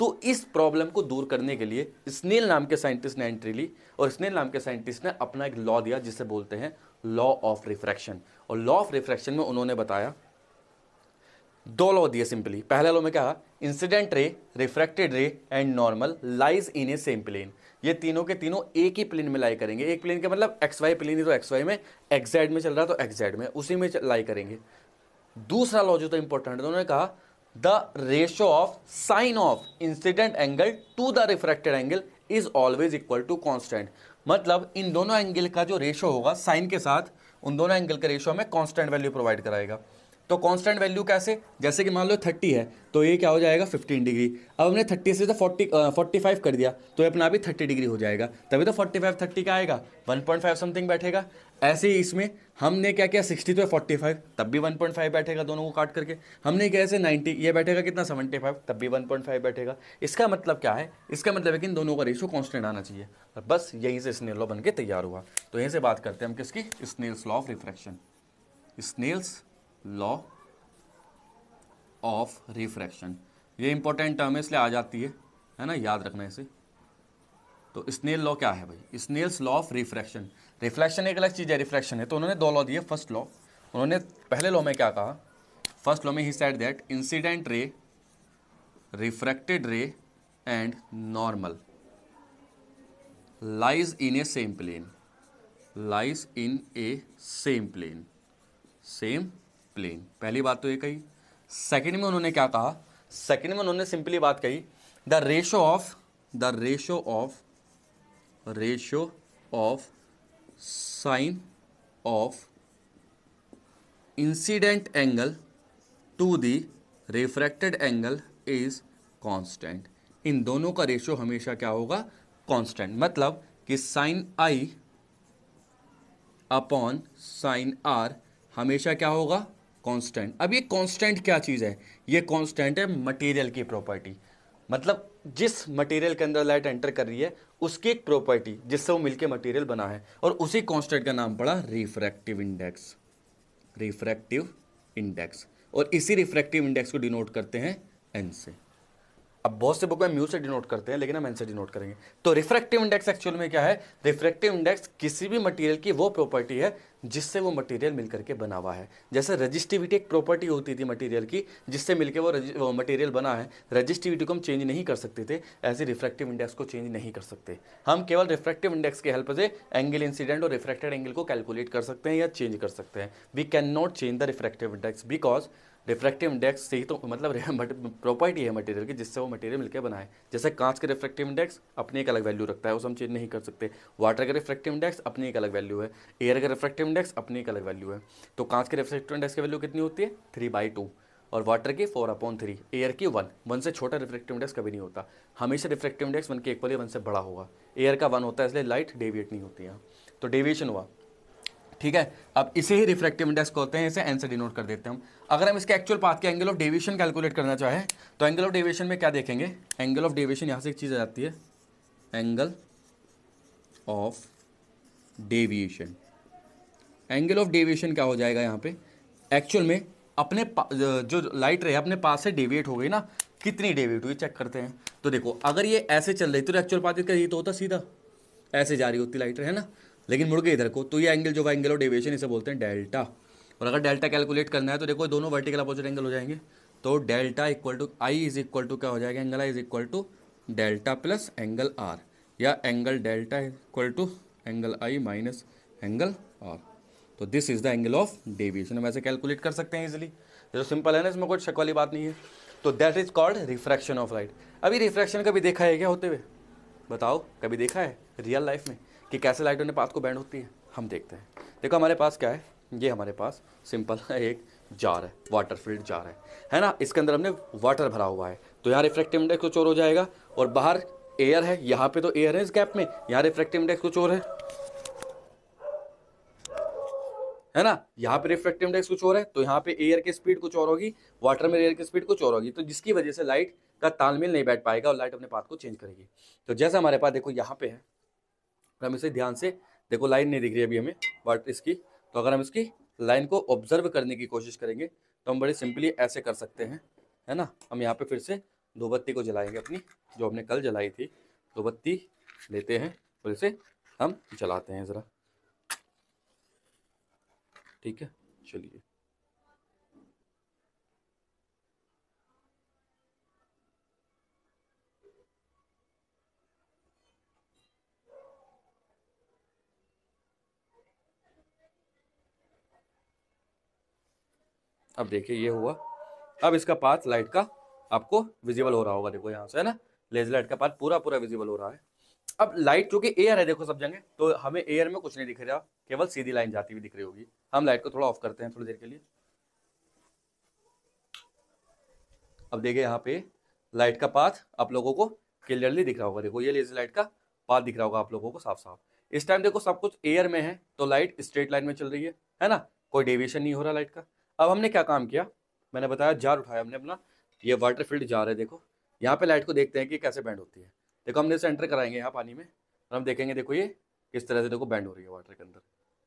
तो इस प्रॉब्लम को दूर करने के लिए स्नेल नाम के साइंटिस्ट ने एंट्री ली, और स्नेल नाम के साइंटिस्ट ने अपना एक लॉ दिया जिसे बोलते हैं लॉ ऑफ रिफ्रैक्शन। और लॉ ऑफ रिफ्रैक्शन में उन्होंने बताया, दो लॉ दिए सिंपली। पहला लॉ में क्या, incident ray, refracted ray and normal lies in a same plane, ये तीनों के तीनों एक ही प्लेन में लाई करेंगे। एक प्लेन के मतलब एक्स वाई प्लेन ही, तो एक्स वाई में, एक्स जेड में चल रहा तो एक्स जेड में, उसी में लाई करेंगे। दूसरा लॉ जो तो इंपॉर्टेंट है, उन्होंने कहा the ratio of sine of incident angle to the refracted angle is always equal to constant. मतलब इन दोनों एंगल का जो रेशियो होगा साइन के साथ, उन दोनों एंगल का रेशियो हमें कांस्टेंट वैल्यू प्रोवाइड कराएगा। तो कांस्टेंट वैल्यू कैसे, जैसे कि मान लो 30 है तो ये क्या हो जाएगा 15 डिग्री। अब हमने 30 से तो 45 कर दिया तो ये अपना भी 30 डिग्री हो जाएगा, तभी तो 45 30 का आएगा, 1.5 समथिंग बैठेगा। ऐसे ही इसमें हमने क्या किया, 60 तो 45, तब भी 1.5 बैठेगा दोनों को काट करके। हमने क्या ऐसे 90, ये बैठेगा कितना 75, तब भी 1.5 बैठेगा। इसका मतलब क्या है, इसका मतलब है कि इन दोनों का रेशियो कांस्टेंट आना चाहिए। और बस यहीं से स्नेल लॉ बन के तैयार हुआ। तो यहीं से बात करते हैं हम किसकी, Snell's law of refraction. Snell's law of refraction, ये इंपॉर्टेंट टर्म है इसलिए आ जाती है ना, याद रखना इसे। तो स्नेल लॉ क्या है भाई, Snell's law of refraction. Reflection एक अलग चीज़ है, रिफ्रैक्शन है। तो उन्होंने दो लॉ दिए। फर्स्ट लॉ, उन्होंने पहले लॉ में क्या कहा, फर्स्ट लॉ में ही said that incident ray, refracted ray and normal lies in a same plane, lies in a same plane, same plane. पहली बात तो ये कही। सेकंड में उन्होंने क्या कहा, सेकंड में उन्होंने सिंपली बात कही, the ratio of sine of incident angle to the refracted angle is constant. इन दोनों का रेशियो हमेशा क्या होगा, कांस्टेंट। मतलब कि sine I upon sine R हमेशा क्या होगा, कांस्टेंट। अब ये कांस्टेंट क्या चीज़ है, ये कांस्टेंट है मटेरियल की प्रॉपर्टी। मतलब जिस मटेरियल के अंदर लाइट एंटर कर रही है उसकी एक प्रॉपर्टी जिससे वो मिलके मटेरियल बना है, और उसी कांस्टेंट का नाम पड़ा रिफ्रैक्टिव इंडेक्स, रिफ्रैक्टिव इंडेक्स। और इसी रिफ्रैक्टिव इंडेक्स को डिनोट करते हैं एन से। अब बहुत से बुक में म्यू से डिनोट करते हैं, लेकिन हम एन से डिनोट करेंगे। तो रिफ्रैक्टिव इंडेक्स एक्चुअल में क्या है? रिफ्रैक्टिव इंडेक्स किसी भी मटेरियल की वो प्रॉपर्टी है जिससे वो मटेरियल मिलकर के बना हुआ है। जैसे रजिस्टिविटी एक प्रॉपर्टी होती थी मटेरियल की, जिससे मिलकर वो मटेरियल बना है। रजिस्टिविटी को हम चेंज नहीं कर सकते थे, ऐसे रिफ्रैक्टिव इंडेक्स को चेंज नहीं कर सकते। हम केवल रिफ्रैक्टिव इंडेक्स के हेल्प से एंगल इंसिडेंट और रिफ्रैक्टेड एंगल को कैलकुलेट कर सकते हैं या चेंज कर सकते हैं। We can not change the refractive index because refractive index से ही तो मतलब प्रॉपर्टी है मटेरियल की जिससे वो मटेरियल मिलकर बनाए। जैसे कांच के रिफ्रैक्टिव इंडेक्स अपनी एक अलग वैल्यू रखता है, उसे हम चेंज नहीं कर सकते। वाटर का रिफ्रैक्टिव इंडेक्स अपनी एक अलग वैल्यू है। एयर का रिफ्रैक्टिव इंडेक्स अपनी एक अलग वैल्यू है। तो कांच के रिफ्रैक्टिव इंडेक्स की वैल्यू कितनी होती है? 3/2, और वाटर की 4/3, एयर की 1 से छोटा रिफ्रैक्टिव इंडेक्स कभी नहीं होता। हमेशा रिफ्रैक्टिव इंडेक्स 1 के इक्वल या 1 से बड़ा होगा। एयर का 1 होता है, इसलिए लाइट डेविएट नहीं होती है। तो डेविएशन हुआ, ठीक है। अब इसे ही रिफ्रैक्टिव इंडेक्स कहते हैं, इसे एन से डिनोट कर देते हैं हम। अगर हम इसके एक्चुअल पाथ के एंगल ऑफ डेविएशन कैलकुलेट करना चाहें तो एंगल ऑफ डेविएशन में क्या देखेंगे? एंगल ऑफ डेविएशन यहाँ से एक चीज़ आ जाती है, angle of deviation. Angle of deviation क्या हो जाएगा यहाँ पे? एक्चुअल में अपने जो लाइट रे अपने पास से डेविएट हो गई ना, कितनी डेविएट हुई चेक करते हैं। तो देखो, अगर ये ऐसे चल रही तो एक्चुअल पाथ इसका ये तो होता सीधा, ऐसे जा रही होती लाइट रे, है ना, लेकिन मुड़ के इधर को, तो ये एंगल जो एंगल ऑफ डेविएशन इसे बोलते हैं डेल्टा। और अगर डेल्टा कैलकुलेट करना है तो देखो दोनों वर्टिकल अपोजिट एंगल हो जाएंगे। तो delta equal to I is equal to क्या हो जाएगा? Angle I is equal to delta plus angle R, या angle delta equal to angle I minus angle R. तो this is the angle of deviation. हम ऐसे calculate कर सकते हैं इजिली, जो सिंपल है ना, इसमें कोई शक वाली बात नहीं है। तो that is called refraction of light. अभी रिफ्रैक्शन कभी देखा है क्या होते हुए? बताओ, कभी देखा है रियल लाइफ में कि कैसे लाइट ने पाथ को बैंड होती है? हम देखते हैं। देखो हमारे पास क्या है, ये हमारे पास सिंपल एक जार है, वाटर फिल्ड जार है ना। इसके अंदर हमने वाटर भरा हुआ है, तो यहाँ रिफ्रैक्टिव इंडेक्स कुछ और हो जाएगा, और बाहर एयर है, यहाँ पे तो एयर है इस गैप में, यहाँ रिफ्रैक्टिव इंडेक्स कुछ और है ना। यहाँ पे रिफ्रैक्टिव इंडेक्स कुछ और है, तो यहाँ पे एयर की स्पीड कुछ और होगी, वाटर में एयर की स्पीड कुछ और होगी, तो जिसकी वजह से लाइट का तालमेल नहीं बैठ पाएगा और लाइट अपने पाथ को चेंज करेगी। तो जैसा हमारे पास देखो यहाँ पे है, हम इसे ध्यान से देखो, लाइन नहीं दिख रही अभी हमें बट इसकी, तो अगर हम इसकी लाइन को ऑब्जर्व करने की कोशिश करेंगे तो हम बड़े सिंपली ऐसे कर सकते हैं, है ना। हम यहाँ पे फिर से धूपबत्ती को जलाएंगे अपनी, जो हमने कल जलाई थी। धूपबत्ती लेते हैं और इसे हम जलाते हैं ज़रा, ठीक है। चलिए, अब देखिए ये हुआ। अब इसका पाथ लाइट का आपको विजिबल हो रहा होगा, देखो यहाँ से, है ना। लेजर लाइट का पाथ पूरा पूरा विजिबल हो रहा है। अब लाइट क्योंकि एयर है, देखो सब जगह, तो हमें एयर में कुछ नहीं दिख रहा, केवल सीधी लाइन जाती हुई दिख रही होगी। हम लाइट को थोड़ा ऑफ करते हैं थोड़ी देर के लिए। अब देखिए यहाँ पे लाइट का पाथ आप लोगों को क्लियरली दिख रहा होगा, देखो ये लेजर लाइट का पाथ दिख रहा होगा आप लोगों को साफ साफ। इस टाइम देखो सब कुछ एयर में है, तो लाइट स्ट्रेट लाइन में चल रही है ना, कोई डेविएशन नहीं हो रहा लाइट का। अब हमने क्या काम किया, मैंने बताया जार उठाया हमने अपना, ये वाटर फील्ड जार है, देखो यहाँ पे लाइट को देखते हैं कि कैसे बैंड होती है। देखो हमने इसे एंटर कराएंगे यहाँ पानी में और हम देखेंगे, देखो ये किस तरह से देखो बैंड हो रही है वाटर के अंदर।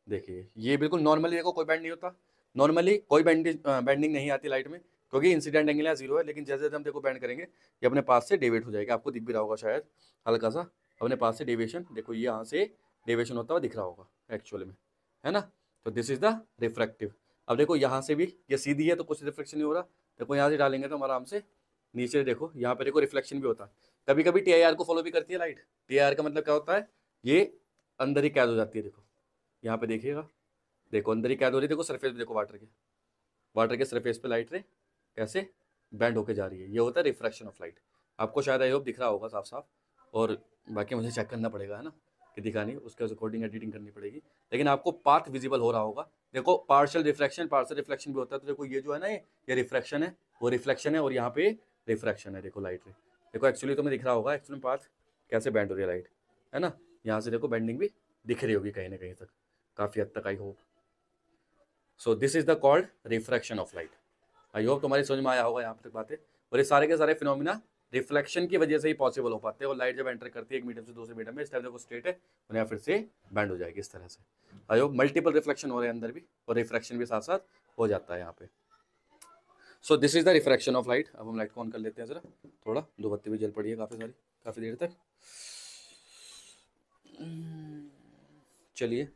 देखिए ये बिल्कुल नॉर्मली, देखो कोई बैंड नहीं होता, नॉर्मली कोई बैंडिंग नहीं आती लाइट में, क्योंकि इंसिडेंट एंगल यहाँ जीरो है। लेकिन जैसे जैसे हम देखो बैंड करेंगे, ये अपने पास से डेविएट हो जाएगा, आपको दिख भी रहा होगा शायद हल्का सा अपने पास से डेविएशन, देखो ये यहाँ से डेविएशन होता हुआ दिख रहा होगा एक्चुअली में, है ना। तो दिस इज द रिफ्रैक्टिव। अब देखो यहाँ से भी ये सीधी है तो कुछ रिफ्लेक्शन नहीं हो रहा, देखो यहाँ से डालेंगे तो हम आराम से नीचे देखो, यहाँ पे देखो रिफ्लेक्शन भी होता है। कभी कभी TIR को फॉलो भी करती है लाइट। TIR का मतलब क्या होता है, ये अंदर ही कैद हो जाती है, देखो यहाँ पे देखिएगा, देखो अंदर ही कैद हो रही है, देखो सरफेस पे देखो वाटर के सरफेस पे लाइट रे कैसे बैंड होके जा रही है, ये होता है रिफ्रैक्शन ऑफ लाइट। आपको शायद आई होप दिख रहा होगा साफ साफ, और बाकी मुझे चेक करना पड़ेगा, है ना, कि दिखा नहीं, उसके अकॉर्डिंग एडिटिंग करनी पड़ेगी, लेकिन आपको पाथ विजिबल हो रहा होगा। देखो पार्शियल रिफ्लेक्शन भी होता है, तो देखो ये जो है ना, ये रिफ्रैक्शन है, वो रिफ्लेक्शन है, और यहाँ पे रिफ्रैक्शन है, देखो लाइट रे, देखो एक्चुअली तुम्हें दिख रहा होगा एक्चुअली पाथ कैसे बैंड हो रही है लाइट, है ना। यहाँ से देखो बेंडिंग भी दिख रही होगी कहीं ना कहीं तक, काफ़ी हद तक I hope. So this is the called refraction of light. I hope तुम्हारी समझ में आया होगा यहाँ तक बातें। और ये सारे के सारे फिनोमिना रिफ्लेक्शन की वजह से ही पॉसिबल हो पाते हैं, और लाइट जब एंटर करती है एक मीडियम से दूसरे मीडियम में, इस टाइम देखो स्ट्रेट है और यहाँ फिर से बैंड हो जाएगी इस तरह से। आई होप मल्टीपल रिफ्लेक्शन हो रहे हैं अंदर भी, और रिफ्रैक्शन भी साथ साथ हो जाता है यहाँ पे। सो this is the refraction of light. अब हम लाइट को ऑन कर लेते हैं जरा, थोड़ा दो बत्ती भी जल पड़ी है काफी सारी, काफी देर तक। चलिए,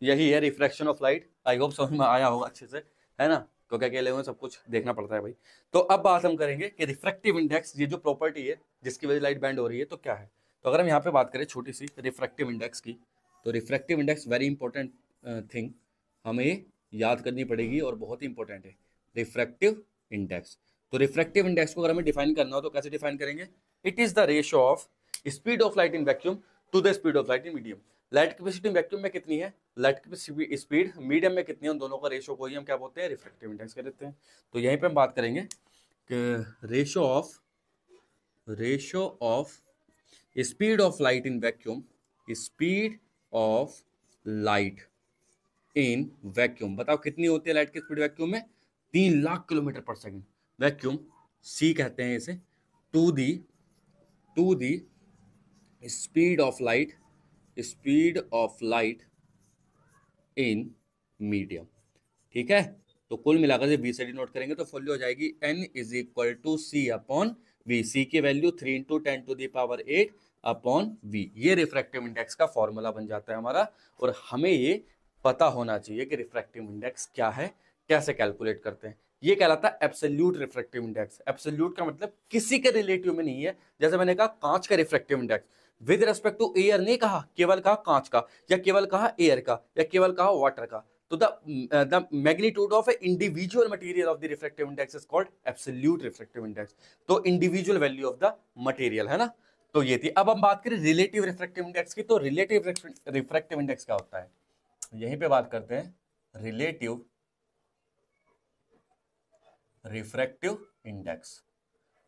यही है refraction of light. I hope समझ में आया होगा अच्छे से, है ना, क्योंकि अकेले में सब कुछ देखना पड़ता है भाई। तो अब बात हम करेंगे कि रिफ्रैक्टिव इंडेक्स, ये जो प्रॉपर्टी है जिसकी वजह से लाइट बैंड हो रही है, तो क्या है। तो अगर हम यहाँ पे बात करें छोटी सी रिफ्रैक्टिव इंडेक्स की, तो refractive index very important thing हमें याद करनी पड़ेगी और बहुत ही इंपॉर्टेंट है रिफ्रैक्टिव इंडेक्स। तो रिफ्रैक्टिव इंडेक्स को अगर हमें डिफाइन करना हो तो कैसे डिफाइन करेंगे। It is the ratio of speed of light in vacuum to the speed of light in medium. Light capacity vacuum में कितनी है, लाइट की स्पीड मीडियम में कितनी है, उन दोनों का रेशियो को ही हम क्या बोलते हैं, रिफ्रैक्टिव इंडेक्स कह देते हैं। तो यहीं पे हम बात करेंगे कि ratio of speed of light in vacuum, speed of light in vacuum, बताओ कितनी होती है लाइट की स्पीड वैक्यूम में, 3 lakh kilometre per second. Vacuum C कहते हैं इसे, to the speed of light in medium. ठीक है, तो कुल मिलाकर से बी से डी नोट करेंगे तो फुल्ली हो जाएगी n is equal to C upon V. C की वैल्यू 3 इंटू 10⁸ अपॉन वी। ये रिफ्रैक्टिव इंडेक्स का फॉर्मूला बन जाता है हमारा। और हमें ये पता होना चाहिए कि रिफ्रैक्टिव इंडेक्स क्या है, कैसे कैलकुलेट करते हैं। ये कहलाता है एब्सोल्यूट रिफ्रैक्टिव इंडेक्स। एब्सोल्यूट का मतलब किसी के रिलेटिव में नहीं है। जैसे मैंने कहा कांच का refractive index with respect to air नहीं कहा, केवल कहा कांच का, या केवल कहा एयर का, या केवल कहा वाटर का। तो the magnitude of an individual material of the refractive index is called absolute refractive index। तो individual value of the material, है ना। तो ये थी। अब हम बात करें रिलेटिव रिफ्रैक्टिव इंडेक्स की। तो रिलेटिव रिफ्रैक्टिव इंडेक्स क्या होता है, यहीं पे बात करते हैं रिलेटिव रिफ्रैक्टिव इंडेक्स।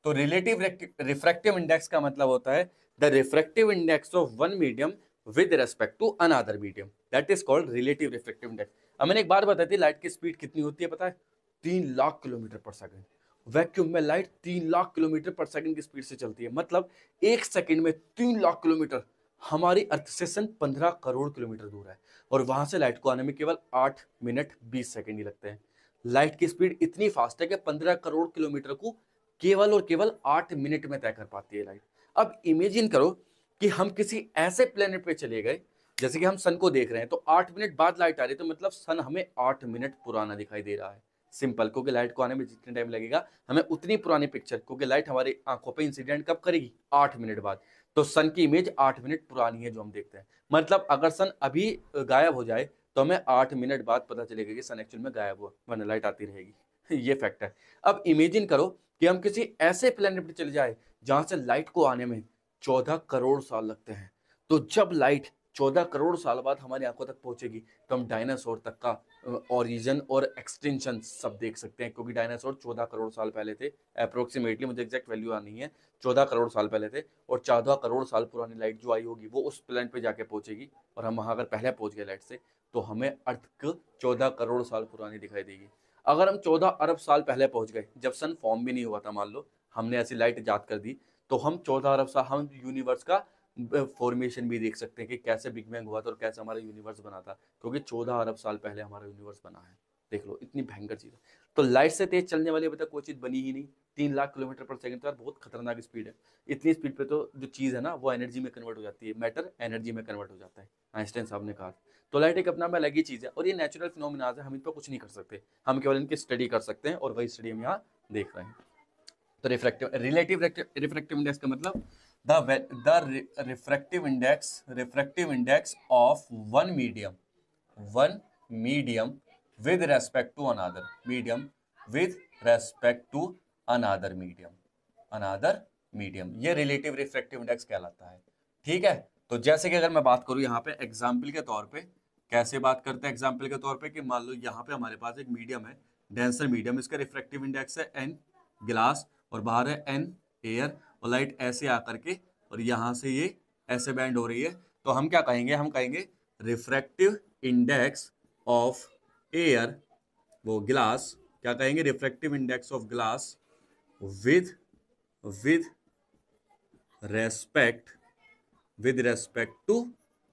तो रिलेटिव रिफ्रैक्टिव इंडेक्स का मतलब होता है the refractive index of one medium with respect to another medium, that is called relative refractive index. अब मैंने एक बात बताई थी, लाइट की स्पीड कितनी होती है पता है, 3 lakh kilometre per second. Vacuum में light 3 lakh kilometre per second की स्पीड से चलती है, मतलब एक सेकंड में 3 लाख किलोमीटर। हमारी अर्थ से सन 15 करोड़ किलोमीटर दूर है, और वहां से लाइट को आने में केवल 8 मिनट 20 सेकंड ही लगते हैं। लाइट की स्पीड इतनी फास्ट है कि 15 करोड़ किलोमीटर को केवल और केवल 8 मिनट में तय कर पाती है लाइट। अब इमेजिन करो कि हम किसी ऐसे प्लेनेट पे चले गए, जैसे कि हम सन को देख रहे हैं, तो 8 मिनट बाद लाइट आ रही है, तो मतलब सन हमें 8 मिनट पुराना दिखाई दे रहा है। सिंपल, क्योंकि लाइट को आने में जितने टाइम लगेगा हमें उतनी पुरानी पिक्चर, क्योंकि लाइट हमारी आंखों पे इंसिडेंट कब करेगी, 8 मिनट बाद। तो सन की इमेज 8 मिनट पुरानी है जो हम देखते हैं। मतलब अगर सन अभी गायब हो जाए तो हमें 8 मिनट बाद पता चलेगा कि सन एक्चुअल में गायब हुआ, वरना लाइट आती रहेगी। ये फैक्ट है। अब इमेजिन करो कि हम किसी ऐसे प्लेनेट पर चले जाए जहां से लाइट को आने में 14 करोड़ साल लगते हैं। तो जब लाइट 14 करोड़ साल बाद हमारी आंखों तक पहुंचेगी तो हम डायनासोर तक का ओरिजिन और एक्सटेंशन सब देख सकते हैं, क्योंकि डायनासोर 14 करोड़ साल पहले थे अप्रोक्सीमेटली, मुझे एग्जैक्ट वैल्यू आनी है, 14 करोड़ साल पहले थे। और 14 करोड़ साल पुरानी लाइट जो आई होगी वो उस प्लेनेट पे जाके पहुंचेगी, और हम वहां अगर पहले पहुंच गए लाइट से तो हमें अर्थ को 14 करोड़ साल पुरानी दिखाई देगी। अगर हम 14 अरब साल पहले पहुंच गए, जब सन फॉर्म भी नहीं हुआ था, मान लो हमने ऐसी लाइट इजाद कर दी, तो हम 14 अरब साल हम यूनिवर्स का फॉर्मेशन भी देख सकते हैं कि कैसे बिग बैंग हुआ था और कैसे हमारा यूनिवर्स बना था, क्योंकि 14 अरब साल पहले हमारा यूनिवर्स बना है। देख लो, इतनी भयंकर चीज है। तो लाइट से तेज चलने वाली अभी तक कोई चीज बनी ही नहीं। 3 लाख किलोमीटर पर सेकंड, तो यार बहुत खतरनाक स्पीड है। इतनी स्पीड पे तो जो चीज है ना वो एनर्जी में कन्वर्ट हो जाती है, मैटर एनर्जी में कन्वर्ट हो जाता है, आइंस्टाइन साहब ने कहा। तो लाइट एक अपना में अलग ही चीज है, और ये नेचुरल फिनोमिना है, हम इन पर कुछ नहीं कर सकते, हम केवल इनकी स्टडी कर सकते हैं, और वही स्टडी हम यहाँ देख रहे हैं। तो रिफ्रैक्टिव रिलेटिव रिफ्रैक्टिव इंडेक्स का मतलब the refractive index of one medium with respect to another medium, ये रिलेटिव रिफ्रैक्टिव इंडेक्स कहलाता है। ठीक है, तो जैसे कि अगर मैं बात करूं यहाँ पे एग्जाम्पल के तौर पे, कैसे बात करते हैं एग्जाम्पल के तौर पे, कि मान लो यहाँ पे हमारे पास एक मीडियम है, डेंसर मीडियम, इसका रिफ्रैक्टिव इंडेक्स है n ग्लास, और बाहर है n एयर, और लाइट ऐसे आकर के और यहां से ये ऐसे बैंड हो रही है, तो हम क्या कहेंगे, हम कहेंगे रिफ्रैक्टिव इंडेक्स ऑफ एयर, वो ग्लास क्या कहेंगे, refractive index of glass with with respect to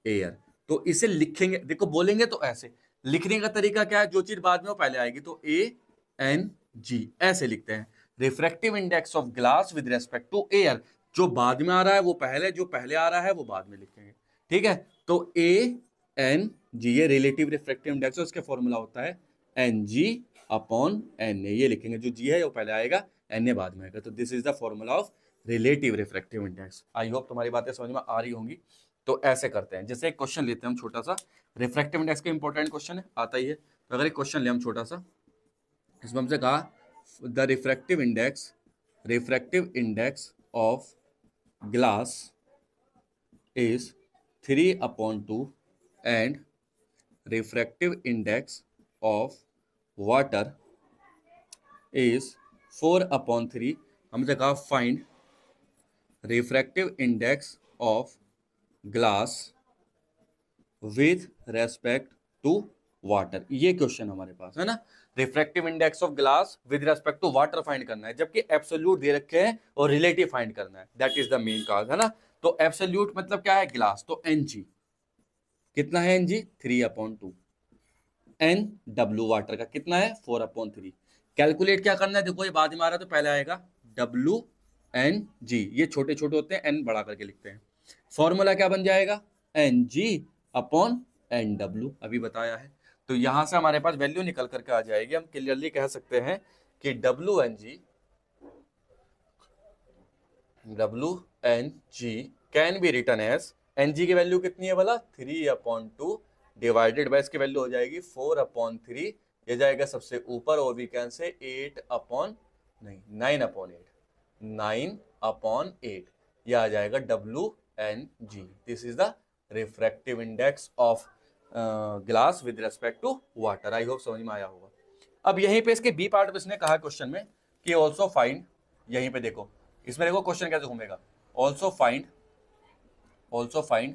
air. तो इसे लिखेंगे, देखो बोलेंगे तो ऐसे, लिखने का तरीका क्या है, जो चीज बाद में वो पहले आएगी, तो ANG ऐसे लिखते हैं, refractive index of glass with respect to air. जो बाद में आ रहा है वो पहले, जो पहले आ रहा है वो बाद में लिखेंगे, ठीक है। तो ANG ये रिलेटिव रिफ्रैक्टिव इंडेक्स है, उसका फॉर्मूला होता है NG/NA, ये लिखेंगे, जो G है वो पहले आएगा, NA बाद में आएगा। तो this is the formula of relative refractive index. I hope तुम्हारी बातें समझ में आ रही होंगी। तो ऐसे करते हैं, जैसे एक क्वेश्चन लेते हैं हम छोटा सा, रिफ्रैक्टिव इंडेक्स का इंपॉर्टेंट क्वेश्चन है, आता ही है। तो अगर एक क्वेश्चन ले हम छोटा सा, इसमें हमसे कहा the refractive index of glass is 3/2 and refractive index of water is 4/3। हमसे कहा find refractive index of glass with respect to water. ये क्वेश्चन हमारे पास है ना, refractive index of glass with respect to water find करना है, जबकि एब्सोल्यूट दे रखे हैं और रिलेटिव फाइंड करना है, दैट इज द मेन काज, है ना। तो एब्सोल्यूट मतलब क्या है, ग्लास, तो NG कितना है, NG 3/2, NW वाटर का कितना है 4/3। कैलकुलेट क्या करना है, देखो ये बाद में आ रहा है तो पहले आएगा WNG, ये छोटे छोटे होते हैं, N बड़ा करके लिखते हैं। फॉर्मूला क्या बन जाएगा, NG/NW, अभी बताया है। तो यहां से हमारे पास वैल्यू निकल करके आ जाएगी, हम क्लियरली कह सकते हैं कि WNG can be written as, NG की वैल्यू कितनी है भला, 3/2 डिवाइडेड बाय, इसकी वैल्यू हो जाएगी 4/3, ये जाएगा सबसे ऊपर, और वी कैन से 9/8, ये आ जाएगा WNG। This is the refractive index of glass with respect to water. I hope समझ में आया होगा। अब यहीं पे इसके बी पार्ट में इसने कहा क्वेश्चन में कि ऑल्सो फाइंड, यहीं पे देखो, इसमें देखो क्वेश्चन कैसे घूमेगा, also find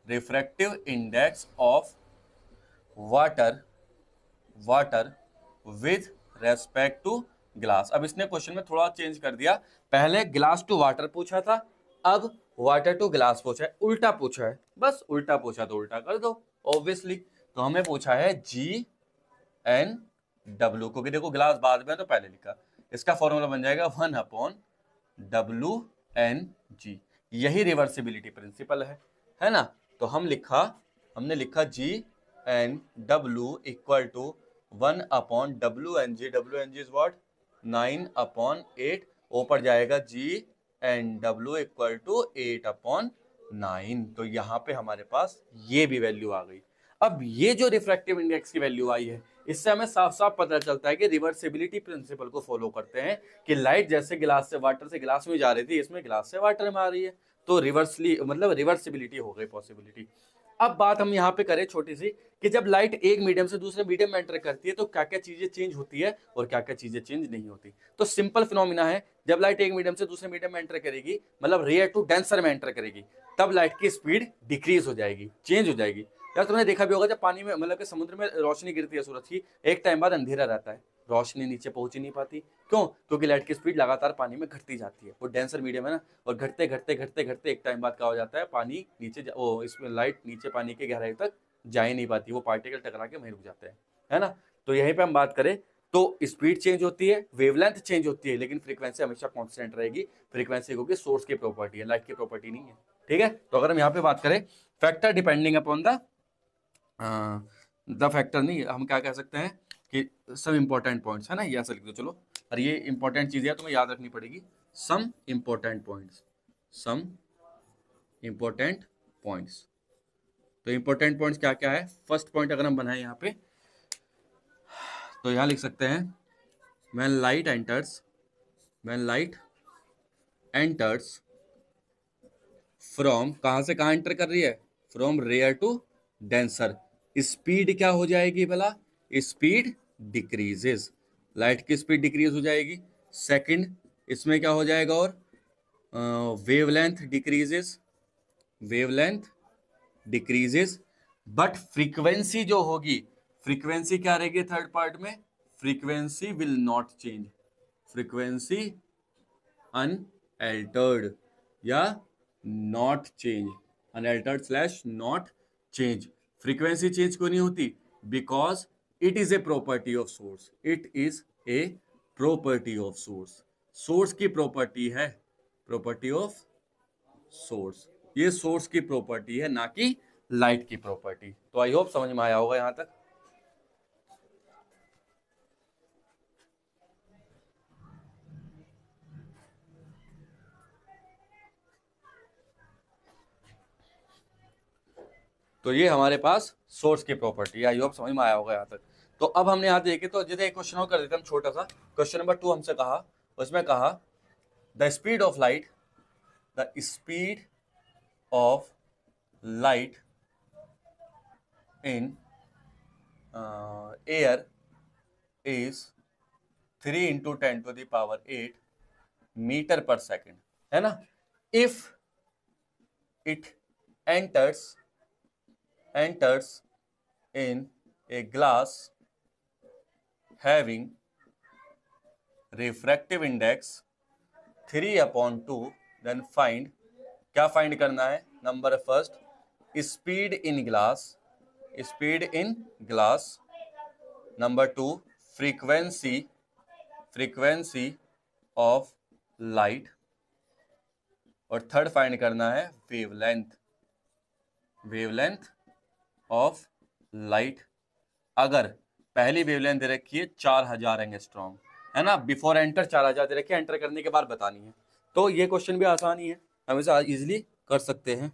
refractive index of water with respect to glass. अब इसने क्वेश्चन में थोड़ा चेंज कर दिया, पहले ग्लास टू वाटर पूछा था, अब वाटर टू ग्लास पूछा है, उल्टा पूछा है, बस उल्टा पूछा तो उल्टा कर दो ऑब्वियसली। तो हमें पूछा है GNW, क्योंकि देखो ग्लास बाद में तो पहले लिखा, इसका फॉर्मूला बन जाएगा 1/WNG, यही रिवर्सिबिलिटी प्रिंसिपल है ना। तो हमने लिखा GNW equal to 1/WNG, WNG is what 9/8, ऊपर जाएगा GNW इक्वल टू 8/9। तो यहां पे हमारे पास ये भी वैल्यू आ गई। अब ये जो रिफ्रैक्टिव इंडेक्स की वैल्यू आई है, इससे हमें साफ साफ पता चलता है कि रिवर्सिबिलिटी प्रिंसिपल को फॉलो करते हैं, कि लाइट जैसे गिलास से वाटर से गिलास में जा रही थी, इसमें गिलास से वाटर में आ रही है, तो रिवर्सली मतलब रिवर्सिबिलिटी हो गई पॉसिबिलिटी। अब बात हम यहाँ पे करें छोटी सी, कि जब लाइट एक मीडियम से दूसरे मीडियम में एंटर करती है तो क्या क्या चीजें चेंज होती है और क्या क्या चीजें चेंज नहीं होती। तो सिंपल फिनोमिना है, जब लाइट एक मीडियम से दूसरे मीडियम में एंटर करेगी, मतलब रेयर टू डेंसर में एंटर करेगी, तब लाइट की स्पीड डिक्रीज हो जाएगी, चेंज हो जाएगी। यार तुमने देखा भी होगा, जब पानी में मतलब कि समुद्र में रोशनी गिरती है सूरज की, एक टाइम बाद अंधेरा रहता है, रोशनी नीचे पहुंच ही नहीं पाती, क्यों, क्योंकि लाइट की स्पीड लगातार पानी में घटती जाती है, वो डेंसर मीडियम है ना, और घटते घटते घटते घटते एक टाइम बाद क्या हो जाता है, पानी नीचे वो इसमें लाइट नीचे पानी के गहराई तक जा ही नहीं पाती, वो पार्टिकल टकरा के वहीं रुक जाते हैं, है ना। तो यहीं पे हम बात करें तो स्पीड चेंज होती है, वेवलेंथ चेंज होती है, लेकिन फ्रीक्वेंसी हमेशा कांस्टेंट रहेगी। फ्रीक्वेंसी क्योंकि सोर्स की प्रॉपर्टी है, लाइट की प्रॉपर्टी नहीं है, ठीक है। तो अगर हम यहाँ पे बात करें factor depending upon the factor, नहीं हम क्या कह सकते हैं कि सम इंपॉर्टेंट पॉइंट्स, है ना, ये ऐसा लिख दो चलो। और ये इंपॉर्टेंट चीज है, तुम्हें याद रखनी पड़ेगी, सम इंपॉर्टेंट पॉइंट्स। तो इंपॉर्टेंट पॉइंट्स क्या क्या है, फर्स्ट पॉइंट अगर हम बनाए यहाँ पे, तो यहाँ लिख सकते हैं when light enters फ्रॉम, कहां से कहां एंटर कर रही है, from rare to denser, speed क्या हो जाएगी भला, स्पीड डिक्रीजेस, लाइट की स्पीड डिक्रीज हो जाएगी। सेकंड, इसमें क्या हो जाएगा, और वेवलेंथ डिक्रीजेस, बट फ्रीक्वेंसी जो होगी, फ्रीक्वेंसी क्या रहेगी थर्ड पार्ट में, frequency will not change, frequency unaltered या not change, unaltered slash not change. Frequency change क्यों नहीं होती? Because it is a property of source, it is a property of source, source की property है, property of source, ये source की property है ना कि लाइट की प्रॉपर्टी। तो आई होप समझ में आया होगा यहां तक। तो ये हमारे पास सोर्स की प्रॉपर्टी, आई होप समझ में आया होगा यहाँ तक। तो अब हमने यहाँ देखे, तो जैसे एक क्वेश्चन और कर देते हैं हम छोटा सा। क्वेश्चन नंबर 2 हमसे कहा, उसमें कहा the speed of light, the speed of light in air is 3 × 10⁸ metre per second, है ना। If it enters in a glass having refractive index 3/2, then find, क्या फाइंड करना है? Number first, speed in glass, speed in glass. Number 2, frequency of light. और third find करना है wavelength of light. अगर पहली वेवलेंथ दे रखी है 4000 एंगस्ट्रॉम, है ना, बिफोर एंटर 4000 दे रखी है, एंटर करने के बाद बतानी है। तो ये क्वेश्चन भी आसान ही है, हम इसे इजीली कर सकते हैं।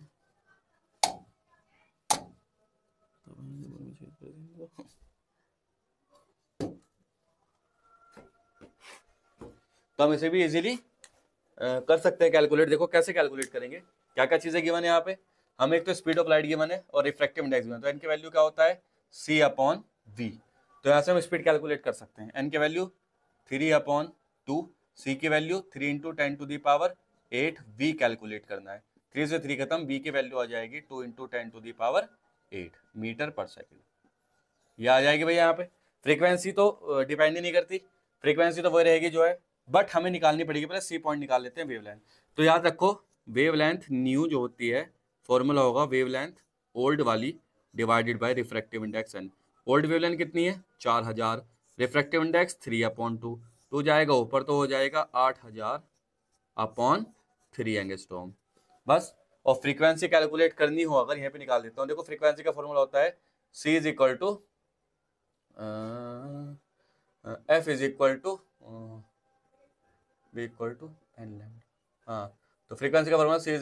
तो हम इसे भी इजीली कर सकते हैं कैलकुलेट। देखो कैसे कैलकुलेट करेंगे, क्या क्या चीजें गिवन है यहाँ पे। हमें एक तो स्पीड ऑफ लाइट गिवन है और रिफ्रैक्टिव इंडेक्स गिवन है, तो एन की वैल्यू क्या होता है? C/V। तो यहाँ से हम स्पीड कैलकुलेट कर सकते हैं। एन की वैल्यू 3/2, सी की वैल्यू 3 × 10⁸, V कैलकुलेट करना है। 3 से 3 खत्म, V की वैल्यू आ जाएगी 2 × 10⁸ मीटर पर सेकेंड। ये आ जाएगी भैया यहाँ पे। फ्रीक्वेंसी तो डिपेंड ही नहीं करती, फ्रीक्वेंसी तो वही रहेगी जो है, बट हमें निकालनी पड़ेगी। पहले सी पॉइंट निकाल लेते हैं, वेवलेंथ। तो याद रखो, वेवलेंथ न्यू जो होती है, फॉर्मूला होगा वेवलेंथ ओल्ड वाली divided by refractive index n. Old wavelength कितनी है? 4000, रिफ्रैक्टिव इंडेक्स 3/2, तो जाएगा ऊपर तो हो जाएगा 8000/3 एंगस्ट्रॉम बस। और फ्रीक्वेंसी कैलकुलेट करनी हो अगर, यहाँ पे निकाल देता हूँ। देखो फ्रीक्वेंसी का फॉर्मूला होता है C = F = V = n lambda. हाँ, तो फ्रीक्वेंसी का formula C =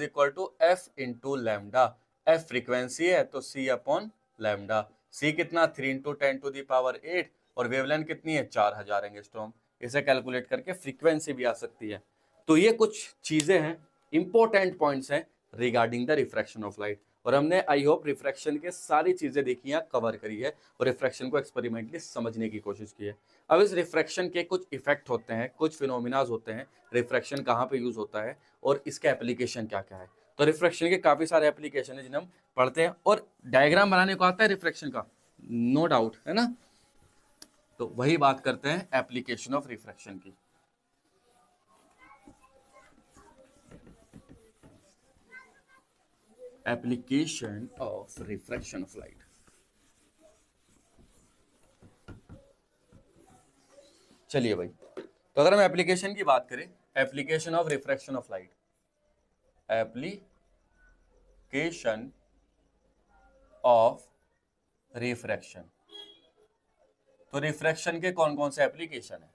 F × lambda. F frequency है तो C/λ। C कितना? 3 × 10⁸ और वेवलेंथ कितनी है? 4000 एंगस्ट्रॉम। इसे कैलकुलेट करके फ्रीक्वेंसी भी आ सकती है। तो ये कुछ चीजें हैं, इंपॉर्टेंट पॉइंट्स हैं regarding the refraction of light. और हमने आई होप रिफ्रैक्शन के सारी चीजें देखी हैं, कवर करी है और रिफ्रैक्शन को एक्सपेरिमेंटली समझने की कोशिश की है। अब इस रिफ्रैक्शन के कुछ इफेक्ट होते हैं, कुछ फिनोमिनाज होते हैं, रिफ्रैक्शन कहाँ पे यूज होता है और इसका एप्लीकेशन क्या क्या है। तो रिफ्रैक्शन के काफी सारे एप्लीकेशन है जिन्हें हम पढ़ते हैं, और डायग्राम बनाने को आता है रिफ्रैक्शन का, नो डाउट, है ना। तो वही बात करते हैं एप्लीकेशन ऑफ रिफ्रैक्शन की। Application of refraction of light. चलिए भाई, तो अगर हम एप्लीकेशन की बात करें, application of refraction of light, application of refraction. तो रिफ्रैक्शन के कौन कौन से एप्लीकेशन है?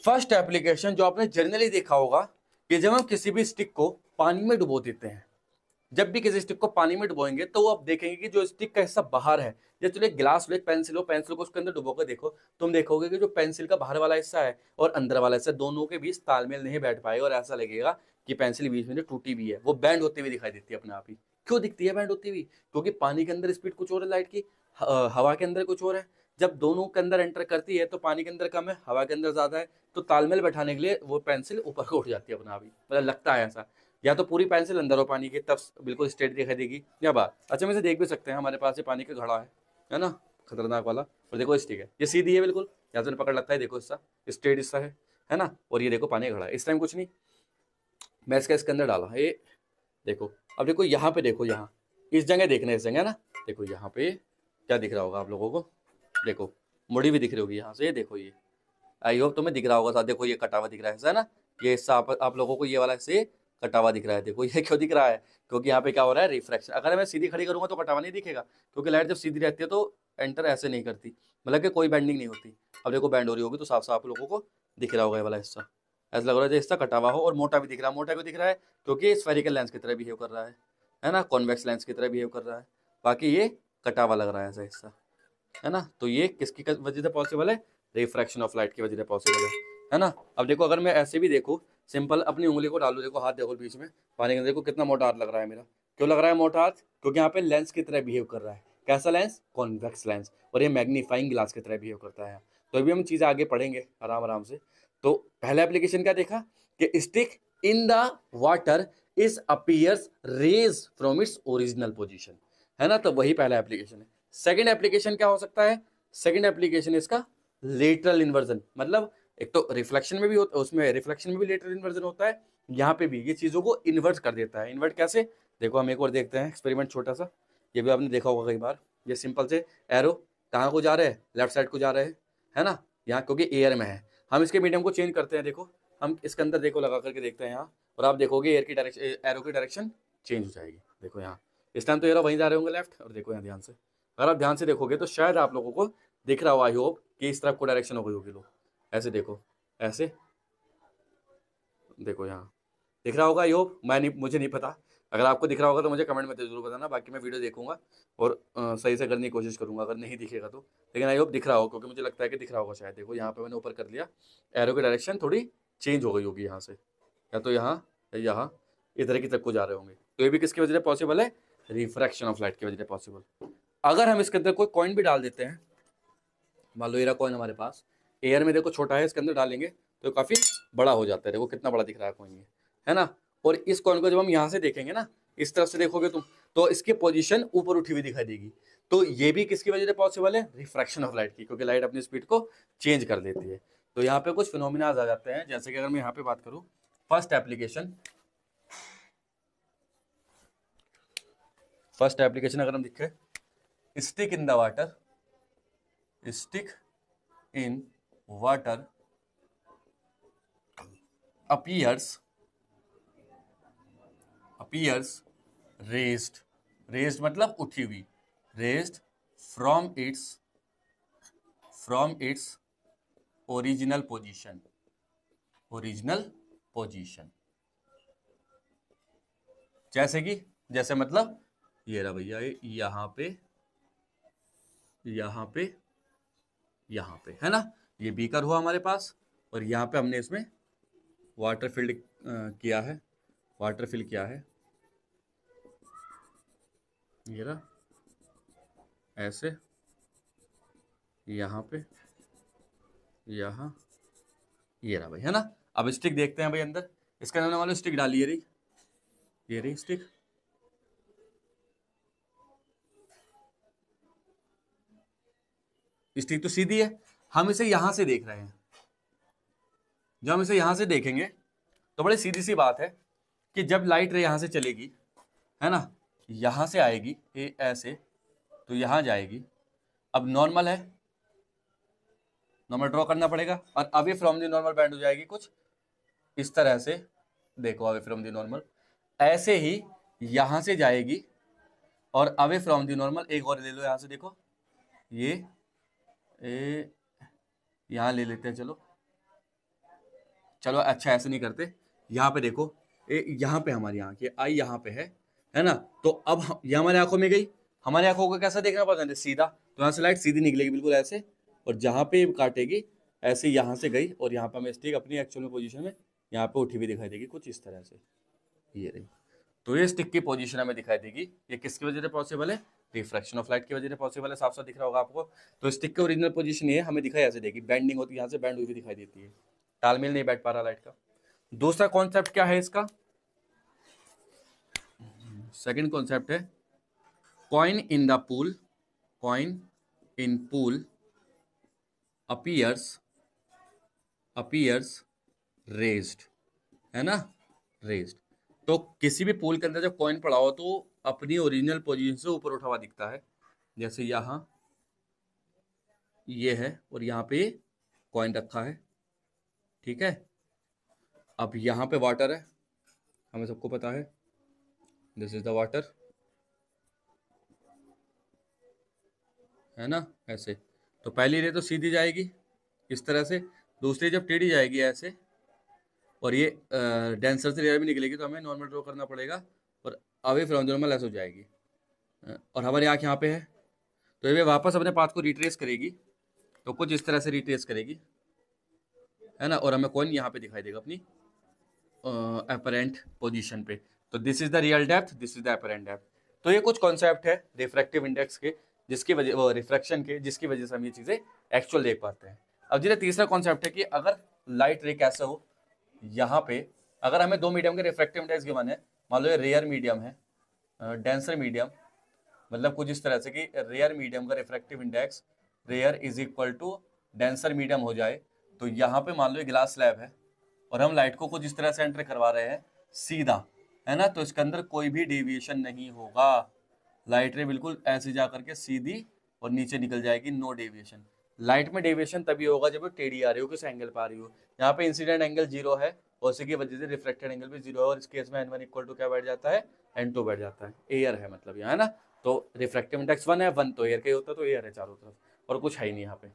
फर्स्ट एप्लीकेशन जो आपने जनरली देखा होगा कि जब हम किसी भी स्टिक को पानी में डुबो देते हैं, जब भी किसी स्टिक को पानी में डुबोएंगे तो वो आप देखेंगे कि जो स्टिक का हिस्सा बाहर है, जैसे चलो एक गिलास लो, एक पेंसिल हो, पेंसिल को उसके अंदर डुबो कर देखो, तुम देखोगे कि जो पेंसिल का बाहर वाला हिस्सा है और अंदर वाला हिस्सा, दोनों के बीच तालमेल नहीं बैठ पाएगा और ऐसा लगेगा कि पेंसिल बीच में जो टूटी हुई है, वो बैंड होती हुई दिखाई देती है अपने आप ही। क्यों दिखती है बैंड होती हुई? क्योंकि पानी के अंदर स्पीड कुछ और है लाइट की, हवा के अंदर कुछ और है। जब दोनों के अंदर एंटर करती है तो पानी के अंदर कम है, हवा के अंदर ज्यादा है, तो तालमेल बैठाने के लिए वो पेंसिल ऊपर को उठ जाती है अपना आप ही, मतलब लगता है ऐसा। या तो पूरी पेंसिल अंदर हो पानी के, तब बिल्कुल स्ट्रेट दिखाई देगी, या बात। अच्छा, हम इसे देख भी सकते हैं, हमारे पास ये पानी का घड़ा है ना, खतरनाक वाला, और देखो स्टिक है, ये सीधी है बिल्कुल, यहाँ से पकड़ लगता है, देखो हिस्सा स्ट्रेट हिस्सा है ना, और ये देखो पानी खड़ा है, इस टाइम कुछ नहीं, मैं इसके अंदर डाला ये देखो। अब देखो यहाँ पे, देखो यहाँ इस जगह देखना है, इस जगह ना, देखो यहाँ पे क्या दिख रहा होगा आप लोगों को, देखो मुड़ी भी दिख रही होगी यहाँ से, ये देखो, ये आई होप तुम्हें दिख रहा होगा साथ, देखो ये कटा हुआ दिख रहा है ना, ये हिस्सा आप लोगों को ये वाला हिस्से कटा हुआ दिख रहा है, देखो ये क्यों दिख रहा है, क्योंकि यहाँ पे क्या हो रहा है, रिफ्रैक्शन। अगर मैं सीधी खड़ी करूंगा तो कटा हुआ नहीं दिखेगा, क्योंकि लाइट जब सीधी रहती है तो एंटर ऐसे नहीं करती, मतलब कि कोई बैंडिंग नहीं होती। अब देखो बैंड हो रही होगी तो साफ साफ आप लोगों को दिख रहा होगा ये वाला हिस्सा, ऐसा लग रहा है हिस्सा कटा हुआ हो, और मोटा भी दिख रहा है। मोटा क्यों दिख रहा है, क्योंकि स्फेरिकल लेंस की तरह बिहेव कर रहा है ना, कॉन्वेक्स लेंस की तरह बिहेव कर रहा है, बाकी ये कटा हुआ लग रहा है ऐसा हिस्सा, है ना। तो ये किसकी वजह से पॉसिबल है, रिफ्रैक्शन ऑफ लाइट की वजह से पॉसिबल है ना। अब देखो अगर मैं ऐसे भी देखूँ, सिंपल अपनी उंगली को डालू, देखो हाथ देखो बीच में पानी के अंदर, देखो कितना मोटा हाथ लग रहा है मेरा, क्यों लग रहा है मोटा हाथ, क्योंकि यहाँ पे लेंस की तरह बिहेव कर रहा है, कैसा लेंस, कॉन्वेक्स लेंस, और ये मैग्नीफाइंग ग्लास की तरह बिहेव करता है। तो अभी हम चीज़ें आगे पढ़ेंगे आराम आराम से। तो पहला एप्लीकेशन क्या देखा कि stick in the water is appears raise from its original position, है ना, तो वही पहला एप्लीकेशन है। सेकंड एप्लीकेशन क्या हो सकता है, सेकंड एप्लीकेशन इसका लेटरल इन्वर्जन, मतलब एक तो रिफ्लेक्शन में भी होता है, उसमें रिफ्लेक्शन में भी लेटरल इन्वर्जन होता है, यहाँ पे भी ये चीजों को इन्वर्ट कर देता है। इन्वर्ट कैसे, देखो हम एक और देखते हैं एक्सपेरिमेंट छोटा सा, ये भी आपने देखा होगा कई बार। ये सिंपल से एरो कहाँ को जा रहे हैं, लेफ्ट साइड को जा रहे हैं, है ना, यहाँ क्योंकि एयर में है। हम इसके मीडियम को चेंज करते हैं, देखो हम इसके अंदर देखो लगा करके देखते हैं यहाँ, और आप देखोगे एयर की डायरेक्शन, एरो की डायरेक्शन चेंज हो जाएगी। देखो यहाँ इस टाइम तो एरो वहीं जा रहे होंगे लेफ्ट, और देखो यहाँ ध्यान से, अगर आप ध्यान से देखोगे तो शायद आप लोगों को दिख रहा हो, आई होप कि इस तरफ को डायरेक्शन हो गई होगी, लो ऐसे देखो, ऐसे देखो यहाँ दिख रहा होगा, आई होप, मैं नहीं, मुझे नहीं पता, अगर आपको दिख रहा होगा तो मुझे कमेंट में जरूर बताना, बाकी मैं वीडियो देखूंगा और सही से करने की कोशिश करूंगा अगर नहीं दिखेगा तो, लेकिन आई होप दिख रहा हो, क्योंकि मुझे लगता है कि दिख रहा होगा शायद। देखो यहाँ पे मैंने ऊपर कर लिया, एरो की डायरेक्शन थोड़ी चेंज हो गई होगी यहाँ से, या तो यहाँ या यहाँ, इधर की तरफ को जा रहे होंगे, तो ये भी किसकी वजह से पॉसिबल है, रिफ्रैक्शन ऑफ लाइट की वजह से पॉसिबल। अगर हम इसके अंदर कोई कॉइन भी डाल देते हैं, मान लो ये रहा कॉइन हमारे पास, एयर में देखो छोटा है, इसके अंदर डालेंगे तो काफी बड़ा हो जाता है, देखो कितना बड़ा दिख रहा है कॉइन ये, है ना। और इस कॉइन को जब हम यहाँ से देखेंगे ना, इस तरफ से देखोगे तुम, तो इसकी पोजीशन ऊपर उठी हुई दिखाई देगी। तो ये भी किसकी वजह से पॉसिबल है, रिफ्रैक्शन ऑफ लाइट की, क्योंकि लाइट अपनी स्पीड को चेंज कर देती है। तो यहाँ पे कुछ फिनोमिना आ जाते हैं, जैसे कि अगर मैं यहाँ पे बात करूँ, फर्स्ट एप्लीकेशन अगर हम देखें, stick in the water, stick in water appears raised मतलब उठी हुई, raised from its original position, जैसे कि, जैसे मतलब ये रहा भैया, ये यहाँ पे है ना, ये बीकर हुआ हमारे पास, और यहाँ पे हमने इसमें वाटर फिल किया है, ये रहा ऐसे, यहाँ पे, यहाँ, ये रहा भाई, है ना। अब स्टिक देखते हैं भाई अंदर, इसका नाम वाले स्टिक डाली, ये रही स्टिक, स्टिक तो सीधी है, हम इसे यहां से देख रहे हैं, जब हम इसे यहां से देखेंगे तो बड़ी सीधी सी बात है कि जब लाइट रे यहां से चलेगी, है ना, यहां से आएगी ये ऐसे, तो यहां जाएगी, अब नॉर्मल है, नॉर्मल ड्रॉ करना पड़ेगा, और away from the normal bend हो जाएगी कुछ इस तरह से, देखो अवे फ्रॉम दी नॉर्मल, ऐसे ही यहां से जाएगी, और अवे फ्रॉम दी नॉर्मल एक और ले लो यहां से, देखो ये यहां ले लेते हैं, चलो अच्छा ऐसे नहीं करते, यहाँ पे देखो, यहाँ पे हमारी आंख, ये आई यहाँ पे है ना, तो अब ये हमारी आंखों में गई, हमारी आंखों को कैसा देखना पसंद है, सीधा, तो यहाँ से लाइट सीधी निकलेगी बिल्कुल ऐसे, और जहाँ पे काटेगी ऐसे यहाँ से गई, और यहाँ पे हमें स्टिक अपनी एक्चुअल पोजीशन में यहाँ पे उठी हुई दिखाई देगी कुछ इस तरह से, ये रही। तो ये स्टिक की पोजीशन हमें दिखाई देगी, ये किसकी वजह से पॉसिबल है, रिफ्रैक्शन ऑफ लाइट की वजह से पॉसिबल है, साफ साफ दिख रहा होगा आपको। तो स्टिक की ओरिजिनल पोजीशन ये हमें दिखाई ऐसे देगी, बैंडिंग होती है, यहाँ से बैंड हुई भी दिखाई देती है, तालमेल नहीं बैठ पा रहा लाइट का। दूसरा कॉन्सेप्ट क्या है इसका, सेकंड कॉन्सेप्ट है coin in the pool, coin in pool appears raised, है ना, रेज्ड। तो किसी भी पोल के अंदर जब कॉइन पड़ा हो तो अपनी ओरिजिनल पोजीशन से ऊपर उठा हुआ दिखता है। जैसे यहां ये है और यहाँ पे कॉइन रखा है, ठीक है। अब यहाँ पे वाटर है, हमें सबको पता है, दिस इज द वाटर, है ना, ऐसे। तो पहली रे तो सीधी जाएगी इस तरह से, दूसरी जब टेढ़ी जाएगी ऐसे, और ये डेंसर से लेयर भी निकलेगी तो हमें नॉर्मल ड्रॉ करना पड़ेगा, और अवे फ्रॉम नॉर्मल ऐसे हो जाएगी। और हमारी आँख यहाँ पे है, तो ये वापस अपने पाथ को रिट्रेस करेगी, तो कुछ इस तरह से रिट्रेस करेगी, है ना, और हमें कॉइन यहाँ पे दिखाई देगा अपनी अपरेंट पोजीशन पे। तो this is the real depth, this is the apparent depth. तो ये कुछ कॉन्सेप्ट है रिफ्रैक्टिव इंडेक्स के, जिसकी वजह रिफ्रैक्शन के, जिसकी वजह से हम ये चीजें एक्चुअल देख पाते हैं। अब जिसे तीसरा कॉन्सेप्ट है कि अगर लाइट रे कैसे हो, यहाँ पे अगर हमें दो मीडियम के रिफ्रैक्टिव इंडेक्स गिवन है, मान लो ये रेयर मीडियम है, डेंसर मीडियम, मतलब कुछ इस तरह से कि रेयर मीडियम का refractive index rare is equal to denser medium हो जाए, तो यहाँ पे मान लो ये ग्लास स्लैब है और हम लाइट को कुछ इस तरह से एंटर करवा रहे हैं सीधा, है ना, तो इसके अंदर कोई भी डेविएशन नहीं होगा, लाइट रे बिल्कुल ऐसे जा करके सीधी और नीचे निकल जाएगी, नो डेविएशन। लाइट में डेविएशन तभी होगा जब वो टेढ़ी आ रही हो, किस एंगल पर आ रही हो। यहाँ पे इंसिडेंट एंगल 0 है और उसी की वजह से रिफ्लेक्टेड एंगल भी 0 है, और इस केस में n1 इक्वल टू क्या बैठ जाता है, n2 बैठ जाता है, एयर है मतलब यहाँ, है ना। तो रिफ्रैक्टिव इंडेक्स 1 है, 1 तो एयर का ही होता है, तो एयर है चारों तरफ और कुछ है ही नहीं यहाँ पे।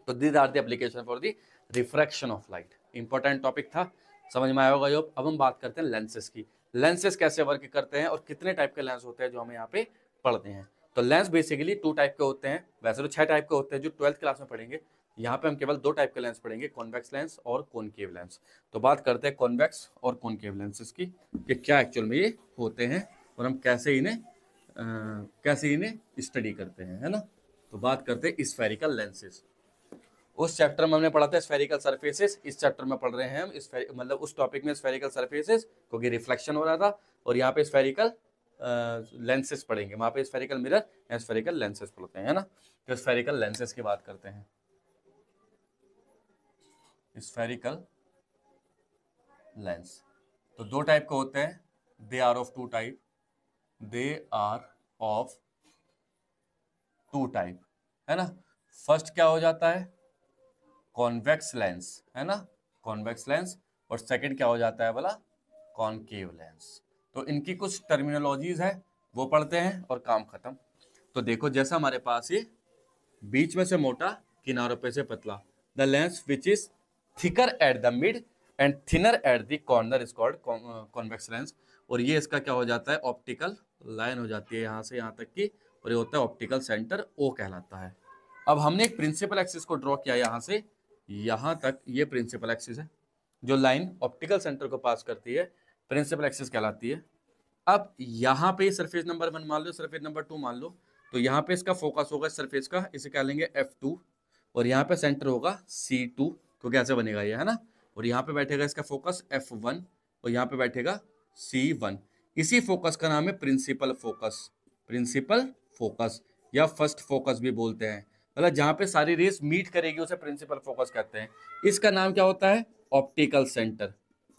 तो this are the application for the refraction of light. Important topic था, समझ में आया होगा। जो अब हम बात करते हैं लेंसेज की, लेंसेज कैसे वर्क करते हैं और कितने टाइप के लेंस होते हैं जो हमें यहाँ पे पढ़ते हैं। तो लेंस बेसिकली 2 टाइप के होते हैं, वैसे तो 6 टाइप के होते हैं जो 12th क्लास में पढ़ेंगे। यहाँ पे हम केवल 2 टाइप के लेंस पढ़ेंगे, कॉन्वेक्स लेंस और कॉनकेव लेंस। तो बात करते हैं कॉन्वेक्स और कॉनकेव लेंसेज की, कि क्या एक्चुअल में ये होते हैं और हम कैसे इन्हें स्टडी करते हैं, है ना। तो बात करते हैं स्फेरिकल लेंसेज। उस चैप्टर में हमने पढ़ा था स्फेरिकल सरफेसेस, इस चैप्टर में पढ़ रहे हैं हम मतलब उस टॉपिक में स्फेरिकल सरफेसेस, क्योंकि रिफ्लेक्शन हो रहा था, और यहाँ पे स्फेरिकल लेंसेज पढ़ेंगे, वहां पे स्फेरिकल मिरर या स्फेरिकल लेंसेज पढ़ते हैं, है ना। तो स्फेरिकल लेंसेज की बात करते हैं। स्फेरिकल लेंस तो 2 टाइप के होते हैं, they are of 2 type, they are of 2 type, है ना। फर्स्ट क्या हो जाता है, कॉन्वेक्स लेंस, है ना, कॉन्वेक्स लेंस। और सेकंड क्या हो जाता है बोला, कॉनकेव लेंस। तो इनकी कुछ टर्मिनोलॉजीज है, वो पढ़ते हैं और काम खत्म। तो देखो जैसा हमारे पास ये बीच में से मोटा, किनारों पे से पतला, the lens which is thicker at the mid and thinner at the corner is called convex lens. और ये इसका क्या हो जाता है, ऑप्टिकल लाइन हो जाती है यहाँ से यहाँ तक की, और ये होता है ऑप्टिकल सेंटर, ओ कहलाता है। अब हमने एक प्रिंसिपल एक्सिस को ड्रॉ किया यहाँ से यहाँ तक, ये प्रिंसिपल एक्सिस है, जो लाइन ऑप्टिकल सेंटर को पास करती है प्रिंसिपल एक्सिस कहलाती है। अब यहाँ पे सरफेस नंबर 1 मान लो, सरफेस नंबर 2 मान लो, तो यहाँ पे इसका फोकस होगा सरफेस का, इसे क्या लेंगे F2, और यहाँ पे सेंटर होगा C2, क्योंकि ऐसे बनेगा ये, है ना। और यहाँ पे बैठेगा इसका फोकस F1 और यहाँ पे बैठेगा C1। इसी फोकस का नाम है प्रिंसिपल फोकस, प्रिंसिपल फोकस या फर्स्ट फोकस भी बोलते हैं, मतलब जहाँ पे सारी रेस मीट करेगी उसे प्रिंसिपल फोकस कहते हैं। इसका नाम क्या होता है, ऑप्टिकल सेंटर,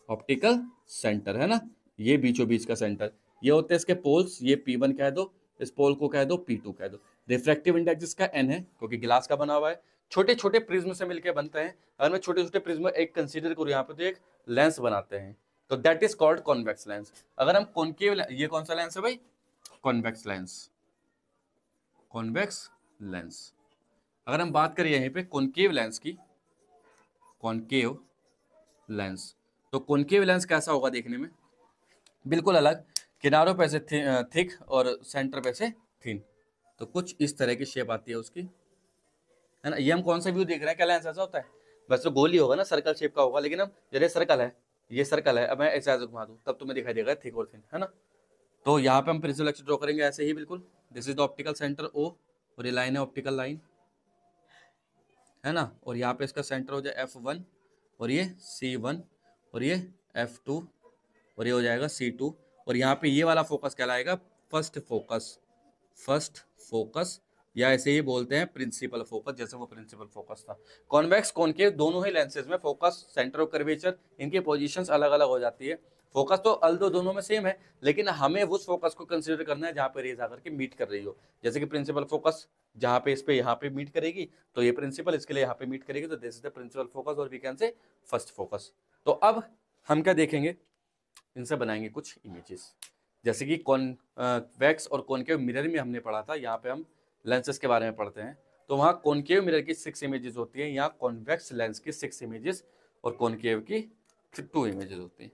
ऑप्टिकल सेंटर, है ना। ये बीचों बीच का सेंटर, ये होते हैं इसके पोल्स, ये P1 कह दो, इस पोल को कह दो P2 कह दो। रिफ्रैक्टिव इंडेक्स जिसका N है, क्योंकि गिलास का बना हुआ है, छोटे छोटे प्रिज्म से मिलकर बनते हैं। अगर मैं छोटे छोटे प्रिज्म एक कंसीडर करूँ यहाँ पे, तो एक लेंस बनाते हैं, तो that is called convex lens. अगर हम कॉनकेव, ये कौन सा लेंस है भाई, कॉन्वेक्स लेंस, कॉन्वेक्स लेंस। अगर हम बात करें यहीं पे कॉनकेव लेंस की, कॉनकेव लेंस, तो कॉनकेव लेंस कैसा होगा देखने में, बिल्कुल अलग, किनारों पे से थिक और सेंटर पे से थिन। तो कुछ इस तरह की शेप आती है उसकी, है ना। ये हम कौन सा व्यू देख रहे हैं, क्या लेंस ऐसा होता है, वैसे तो गोल ही होगा ना, सर्कल शेप का होगा, लेकिन हम जैसे सर्कल है, ये सर्कल है, अब मैं ऐसे ऐसे घुमा दूं तब तुम्हें दिखाई देगा थिक और थिन, है ना। तो यहाँ पे हम प्रिंसिपल एक्सिस ड्रॉ करेंगे ऐसे ही बिल्कुल, this is the optical centre O, और ये लाइन है ऑप्टिकल लाइन, है ना। और यहाँ पे इसका सेंटर हो जाए F1 और ये C1 और ये F2 और ये हो जाएगा C2, और यहाँ पे ये वाला फोकस कहलाएगा फर्स्ट फोकस, फर्स्ट फोकस या ऐसे ही बोलते हैं प्रिंसिपल फोकस, जैसे वो प्रिंसिपल फोकस था। कॉन्वेक्स कॉनकेव दोनों ही लेंसेज में फोकस, सेंटर ऑफ कर्वेचर, इनकी पोजीशंस अलग अलग हो जाती है। फोकस तो अल्दो दोनों में सेम है, लेकिन हमें उस फोकस को कंसीडर करना है जहां पे रेज आकर के मीट कर रही हो। जैसे कि प्रिंसिपल फोकस जहां पे इस पे यहाँ पे मीट करेगी तो ये प्रिंसिपल इसके लिए यहाँ पे मीट करेगी, तो this is the principal focus और we can say first focus. तो अब हम क्या देखेंगे, इनसे बनाएंगे कुछ इमेजेस। जैसे कि कॉन्वेक्स और कॉनकेव मिरर में हमने पढ़ा था, यहाँ पे हम लेंसेज के बारे में पढ़ते हैं। तो वहाँ कॉनकेव मिरर की 6 इमेजेस होती हैं, यहाँ कॉन्वेक्स लेंस की 6 इमेजेस और कॉनकेव की 2 इमेजेस होती हैं।